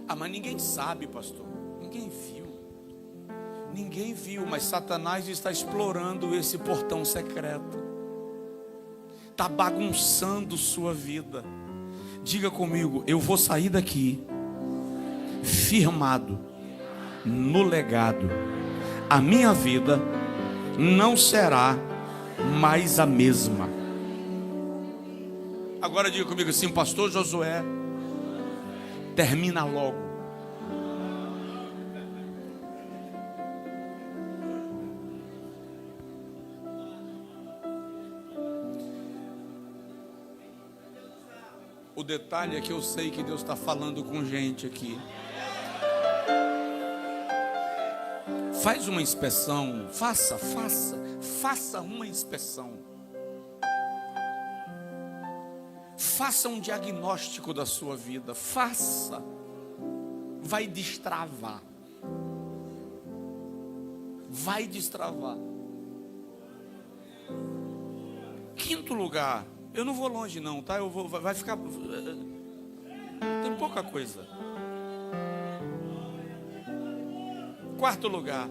Ah, mas ninguém sabe, pastor. Ninguém viu. Ninguém viu, mas Satanás está explorando esse portão secreto. Está bagunçando sua vida. Diga comigo: eu vou sair daqui firmado no legado. A minha vida não será mais a mesma. Agora diga comigo assim: pastor Josué, termina logo. O detalhe é que eu sei que Deus está falando com gente aqui. Faz uma inspeção, faça uma inspeção. Faça um diagnóstico da sua vida, faça. Vai destravar. Vai destravar. Quinto lugar, eu não vou longe não, tá? Vai ficar, tem pouca coisa. Quarto lugar,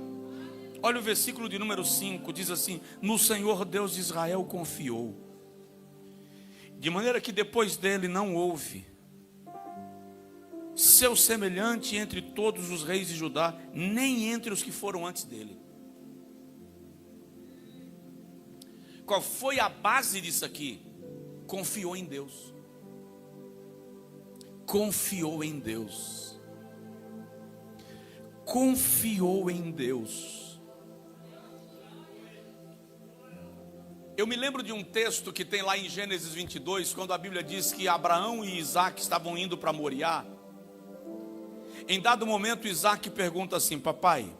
olha o versículo de número 5, diz assim: no Senhor Deus de Israel confiou, de maneira que depois dele não houve seu semelhante entre todos os reis de Judá, nem entre os que foram antes dele. Qual foi a base disso aqui? Confiou em Deus. Confiou em Deus. Confiou em Deus. Eu me lembro de um texto que tem lá em Gênesis 22, quando a Bíblia diz que Abraão e Isaac estavam indo para Moriá. Em dado momento, Isaac pergunta assim: papai,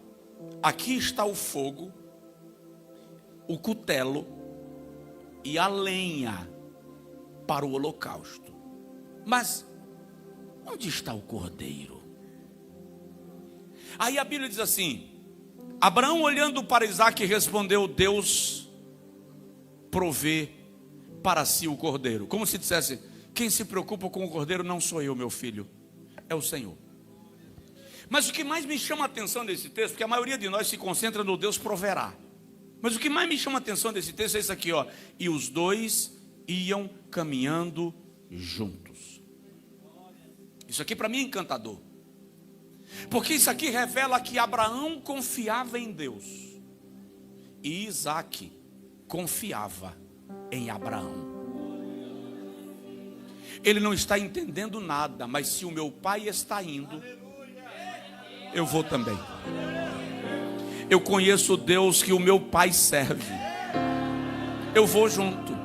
aqui está o fogo, o cutelo e a lenha para o holocausto, mas onde está o cordeiro? Aí a Bíblia diz assim: Abraão, olhando para Isaac, respondeu: Deus provê para si o cordeiro. Como se dissesse: quem se preocupa com o cordeiro não sou eu, meu filho, é o Senhor. Mas o que mais me chama a atenção desse texto, porque a maioria de nós se concentra no Deus proverá, mas o que mais me chama a atenção desse texto é isso aqui, ó: e os dois iam caminhando juntos. Isso aqui para mim é encantador, porque isso aqui revela que Abraão confiava em Deus e Isaac confiava em Abraão. Ele não está entendendo nada, mas se o meu pai está indo, eu vou também. Eu conheço o Deus que o meu pai serve, eu vou junto.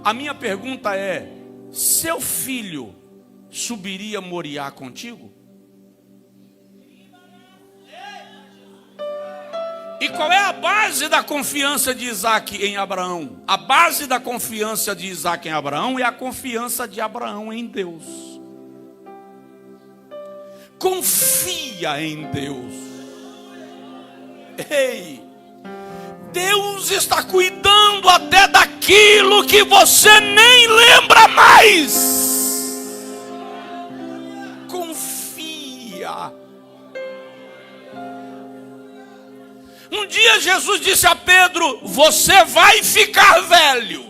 A minha pergunta é: seu filho subiria a Moriá contigo? E qual é a base da confiança de Isaac em Abraão? A base da confiança de Isaac em Abraão é a confiança de Abraão em Deus. Confia em Deus. Ei, Deus está cuidando até daquilo que você nem lembra mais. Confia. Um dia Jesus disse a Pedro: você vai ficar velho.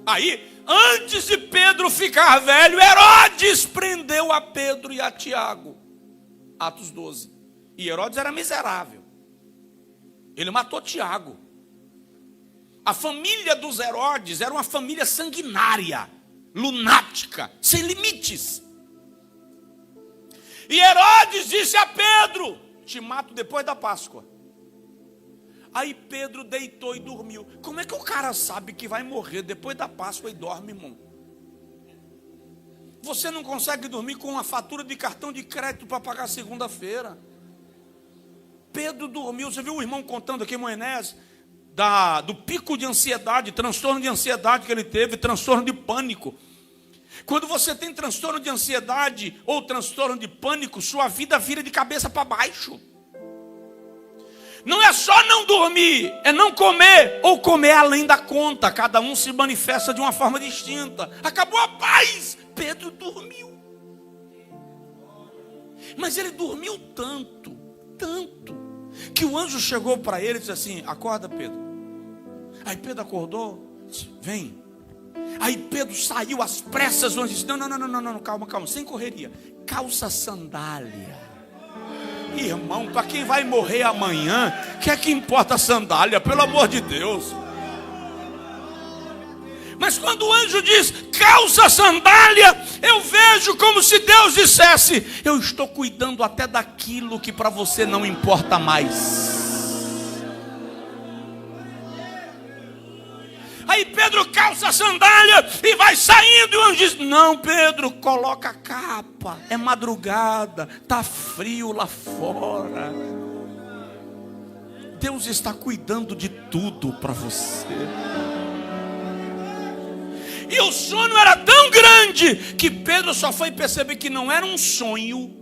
Aí Antes de Pedro ficar velho, Herodes prendeu a Pedro e a Tiago. Atos 12. E Herodes era miserável. Ele matou Tiago. A família dos Herodes era uma família sanguinária, lunática, sem limites. E Herodes disse a Pedro: te mato depois da Páscoa. Aí Pedro deitou e dormiu. Como é que o cara sabe que vai morrer depois da Páscoa e dorme, irmão? Você não consegue dormir com uma fatura de cartão de crédito para pagar segunda-feira. Pedro dormiu. Você viu o irmão contando aqui, Moisés, do pico de ansiedade, transtorno de ansiedade que ele teve, transtorno de pânico. Quando você tem transtorno de ansiedade ou transtorno de pânico, sua vida vira de cabeça para baixo. Não é só não dormir, é não comer ou comer além da conta. Cada um se manifesta de uma forma distinta. Acabou a paz. Pedro dormiu. Mas ele dormiu tanto, que o anjo chegou para ele e disse assim: acorda, Pedro. Aí Pedro acordou, disse: vem. Aí Pedro saiu às pressas, o anjo disse: não, calma, sem correria. Calça sandália. Irmão, para quem vai morrer amanhã, que é que importa a sandália, pelo amor de Deus? Mas quando o anjo diz calça sandália, eu vejo como se Deus dissesse: eu estou cuidando até daquilo que para você não importa mais. Aí Pedro calça a sandália e vai saindo, e o anjo diz: não, Pedro, coloca a capa, é madrugada, está frio lá fora. Deus está cuidando de tudo para você. E o sono era tão grande que Pedro só foi perceber que não era um sonho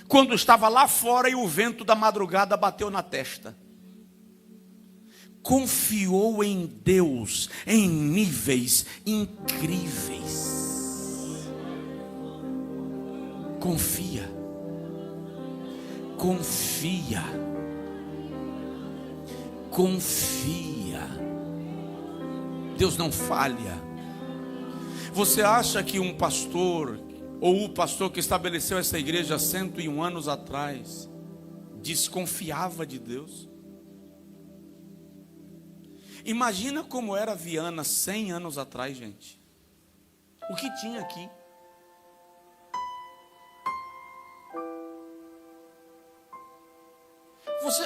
quando estava lá fora e o vento da madrugada bateu na testa. Confiou em Deus em níveis incríveis. Confia. Deus não falha. Você acha que um pastor, ou o pastor que estabeleceu essa igreja 101 anos atrás, desconfiava de Deus? Imagina como era Viana 100 anos atrás, gente. O que tinha aqui?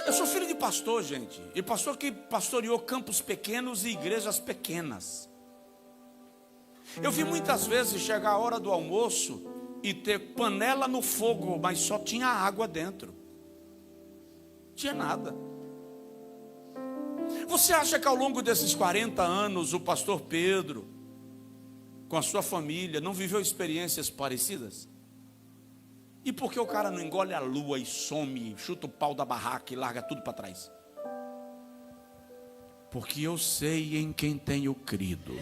Eu sou filho de pastor, gente. E pastor que pastoreou campos pequenos e igrejas pequenas. Eu vi muitas vezes chegar a hora do almoço e ter panela no fogo, mas só tinha água dentro. Não tinha nada. Você acha que ao longo desses 40 anos o pastor Pedro, com a sua família, não viveu experiências parecidas? E por que o cara não engole a lua e some, chuta o pau da barraca e larga tudo para trás? Porque eu sei em quem tenho crido.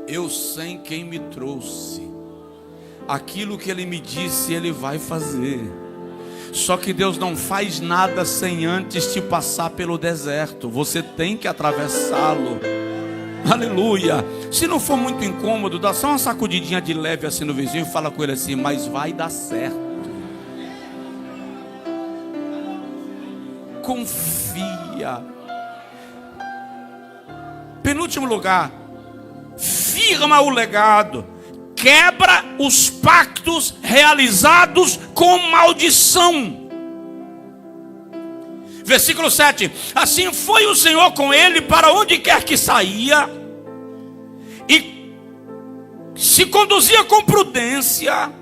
Eu sei em quem me trouxe. Aquilo que ele me disse, ele vai fazer. Só que Deus não faz nada sem antes te passar pelo deserto. Você tem que atravessá-lo. Aleluia. Se não for muito incômodo, dá só uma sacudidinha de leve assim no vizinho e fala com ele assim: mas vai dar certo. Confia. Penúltimo lugar, firma o legado. Quebra os pactos realizados com maldição. Versículo 7. Assim foi o Senhor com ele para onde quer que saía, e se conduzia com prudência,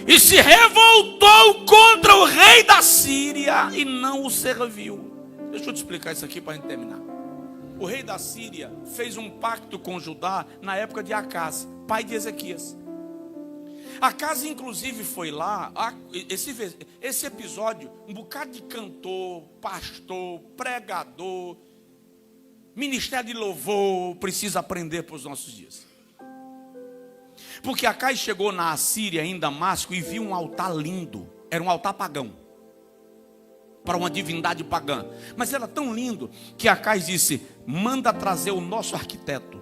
e se revoltou contra o rei da Síria e não o serviu. Deixa eu te explicar isso aqui para a gente terminar. O rei da Síria fez um pacto com Judá na época de Acaz, pai de Ezequias. Acaz inclusive foi lá, esse episódio, um bocado de cantor, pastor, pregador, ministério de louvor, precisa aprender para os nossos dias. Porque Acaz chegou na Assíria, em Damasco, e viu um altar lindo. Era um altar pagão. para uma divindade pagã. Mas era tão lindo que Acais disse: manda trazer o nosso arquiteto,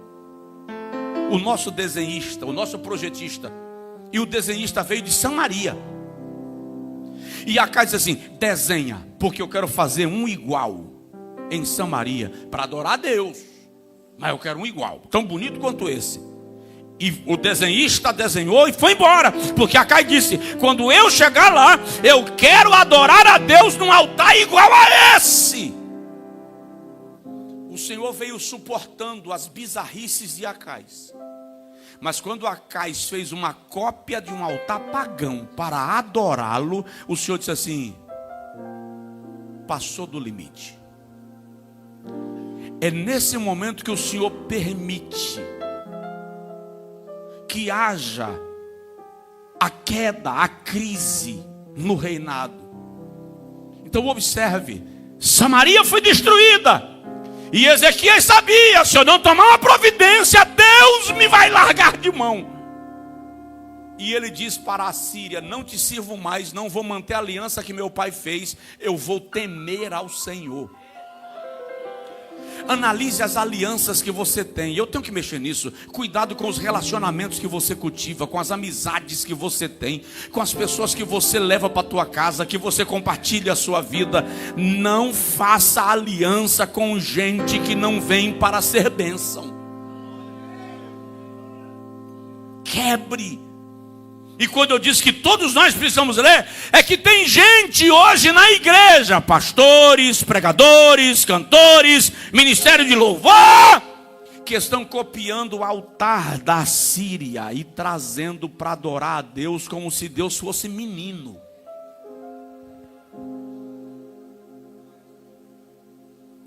o nosso desenhista, o nosso projetista. E o desenhista veio de Samaria. E Acais disse assim: desenha, porque eu quero fazer um igual em Samaria para adorar a Deus, mas eu quero um igual, tão bonito quanto esse. E o desenhista desenhou e foi embora, porque Acais disse: quando eu chegar lá, eu quero adorar a Deus num altar igual a esse. O Senhor veio suportando as bizarrices de Acais. Mas quando Acais fez uma cópia de um altar pagão para adorá-lo, o Senhor disse assim: passou do limite. É nesse momento que o Senhor permite que haja a queda, a crise no reinado. Então observe, Samaria foi destruída. E Ezequias sabia: se eu não tomar uma providência, Deus me vai largar de mão. E ele diz para a Síria: não te sirvo mais, não vou manter a aliança que meu pai fez, eu vou temer ao Senhor. Analise as alianças que você tem. Eu tenho que mexer nisso. Cuidado com os relacionamentos que você cultiva, com as amizades que você tem, com as pessoas que você leva para a tua casa, que você compartilha a sua vida. Não faça aliança com gente que não vem para ser bênção. Quebre. E quando eu disse que todos nós precisamos ler, é que tem gente hoje na igreja, pastores, pregadores, cantores, ministério de louvor, que estão copiando o altar da Síria e trazendo para adorar a Deus como se Deus fosse menino.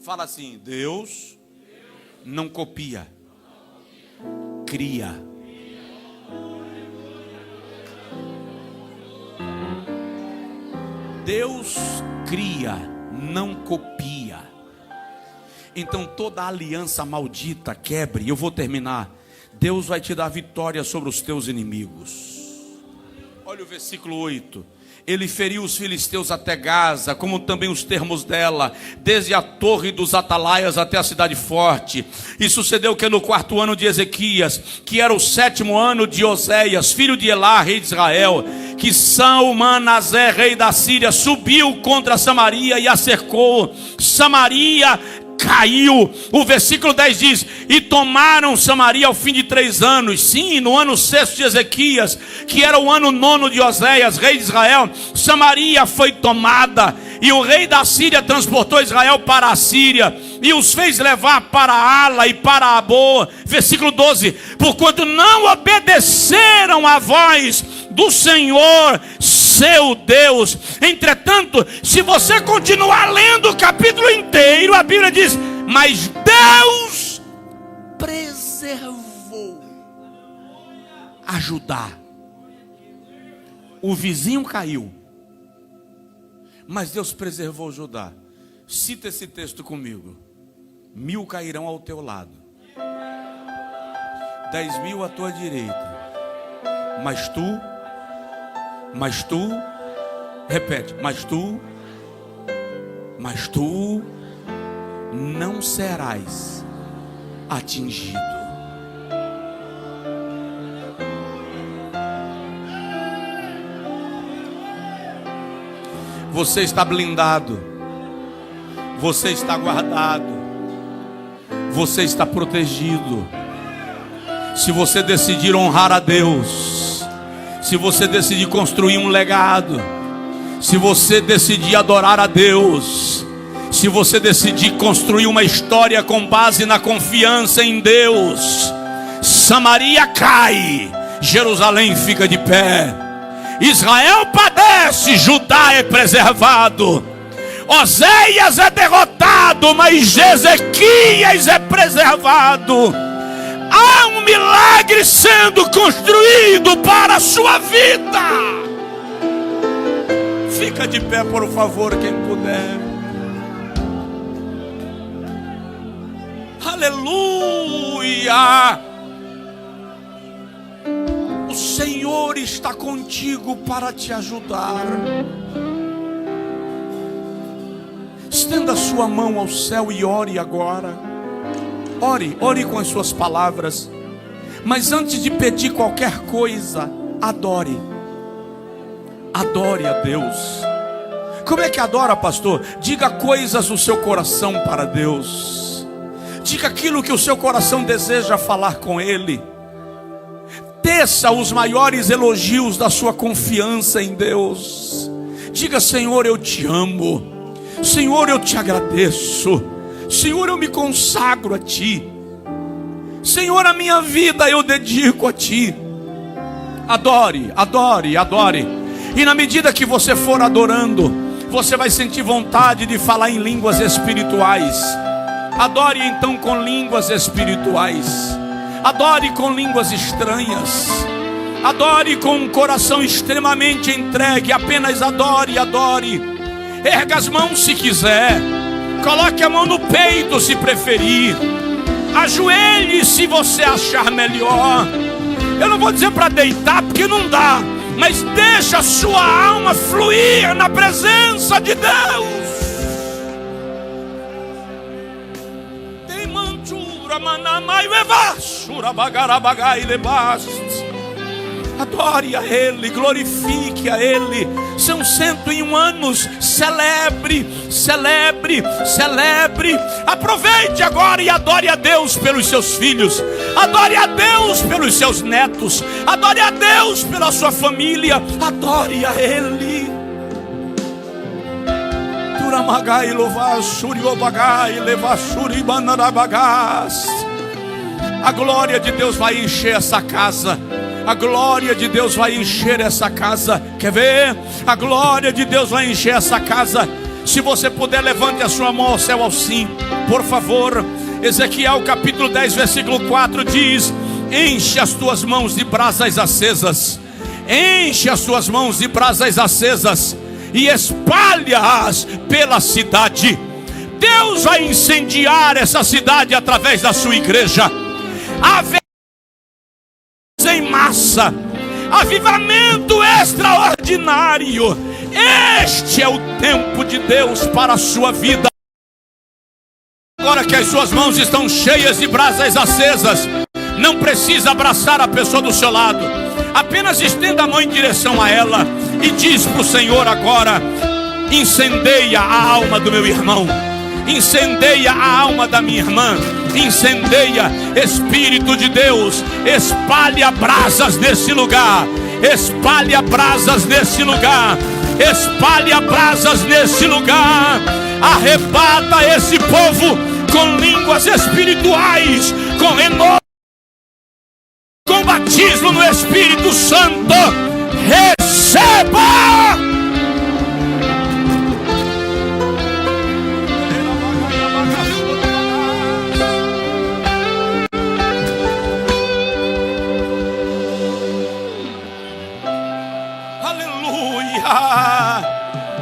Fala assim: Deus não copia, cria. Deus cria, não copia. Então toda aliança maldita quebre. Eu vou terminar. Deus vai te dar vitória sobre os teus inimigos. Olha o versículo 8. Ele feriu os filisteus até Gaza, como também os termos dela, desde a torre dos atalaias até a cidade forte. E sucedeu que no 4º ano de Ezequias, que era o 7º ano de Oséias, filho de Elá, rei de Israel, que Salmanasé, rei da Síria, subiu contra Samaria e a cercou. Samaria caiu. O versículo 10 diz: e tomaram Samaria ao fim de 3 anos. Sim, no ano 6º de Ezequias, que era o ano 9º de Oséias, rei de Israel, Samaria foi tomada. E o rei da Síria transportou Israel para a Síria e os fez levar para Ala e para Abô. Versículo 12: porquanto não obedeceram à voz do Senhor seu Deus. Entretanto, se você continuar lendo o capítulo inteiro, a Bíblia diz: mas Deus preservou a Judá. O vizinho caiu, mas Deus preservou Judá. Cita esse texto comigo: 1000 cairão ao teu lado, 10.000 à tua direita, mas tu, repete, mas tu não serás atingido. Você está blindado, você está guardado, você está protegido. Se você decidir honrar a Deus, se você decidir construir um legado, se você decidir adorar a Deus, se você decidir construir uma história com base na confiança em Deus, Samaria cai, Jerusalém fica de pé. Israel padece, Judá é preservado. Oséias é derrotado, mas Ezequias é preservado. Há um milagre sendo construído para a sua vida. Fica de pé, por favor, quem puder. Aleluia! O Senhor está contigo para te ajudar. Estenda a sua mão ao céu e ore agora. Ore com as suas palavras. Mas antes de pedir qualquer coisa, adore. Adore a Deus. Como é que adora, pastor? Diga coisas do seu coração para Deus. Diga aquilo que o seu coração deseja falar com Ele. Teça os maiores elogios da sua confiança em Deus. Diga: Senhor, eu te amo. Senhor, eu te agradeço. Senhor, eu me consagro a Ti. Senhor, a minha vida eu dedico a Ti. Adore, adore, adore. E na medida que você for adorando, você vai sentir vontade de falar em línguas espirituais. Adore então com línguas espirituais. Adore com línguas estranhas. Adore com um coração extremamente entregue. Apenas adore, adore. Erga as mãos se quiser. Coloque a mão no peito se preferir. Ajoelhe se você achar melhor. Eu não vou dizer para deitar porque não dá, mas deixa a sua alma fluir na presença de Deus. Adore a Ele, glorifique a Ele. São 101 anos. Celebre, celebre, celebre. Aproveite agora e adore a Deus pelos seus filhos. Adore a Deus pelos seus netos. Adore a Deus pela sua família. Adore a Ele. Turamagai lovassuri obagai levassuri banarabagas. A glória de Deus vai encher essa casa. A glória de Deus vai encher essa casa. Quer ver? A glória de Deus vai encher essa casa. Se você puder, levante a sua mão ao céu assim, por favor. Ezequiel capítulo 10 versículo 4 diz: enche as tuas mãos de brasas acesas. Enche as tuas mãos de brasas acesas e espalha-as pela cidade. Deus vai incendiar essa cidade através da sua igreja. Em massa, avivamento extraordinário. Este é o tempo de Deus para a sua vida. Agora que as suas mãos estão cheias de brasas acesas, não precisa abraçar a pessoa do seu lado. Apenas estenda a mão em direção a ela e diz para o Senhor agora: incendeia a alma do meu irmão, incendeia a alma da minha irmã, incendeia, Espírito de Deus, espalha brasas nesse lugar, espalha brasas nesse lugar, espalha brasas nesse lugar. Arrebata esse povo com línguas espirituais, com renovo, com batismo no Espírito Santo. Receba!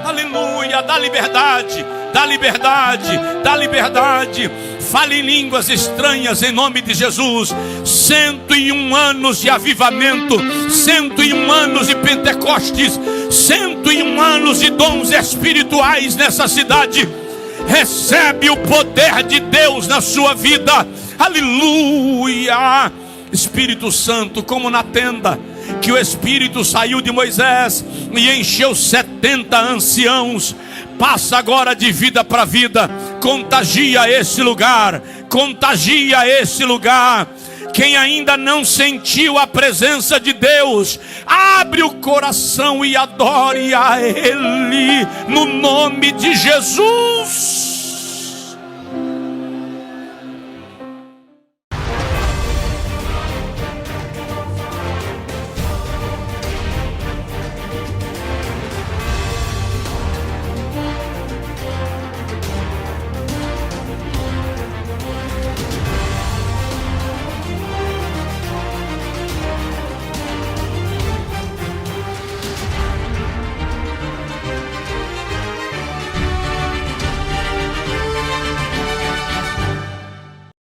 Aleluia, dá liberdade, dá liberdade, dá liberdade. Fale em línguas estranhas em nome de Jesus. 101 anos de avivamento, 101 anos de Pentecostes, 101 anos de dons espirituais nessa cidade. Recebe o poder de Deus na sua vida. Aleluia. Espírito Santo, como na tenda que o Espírito saiu de Moisés e encheu 70 anciãos, passa agora de vida para vida. Contagia esse lugar, contagia esse lugar. Quem ainda não sentiu a presença de Deus, abre o coração e adore a Ele no nome de Jesus.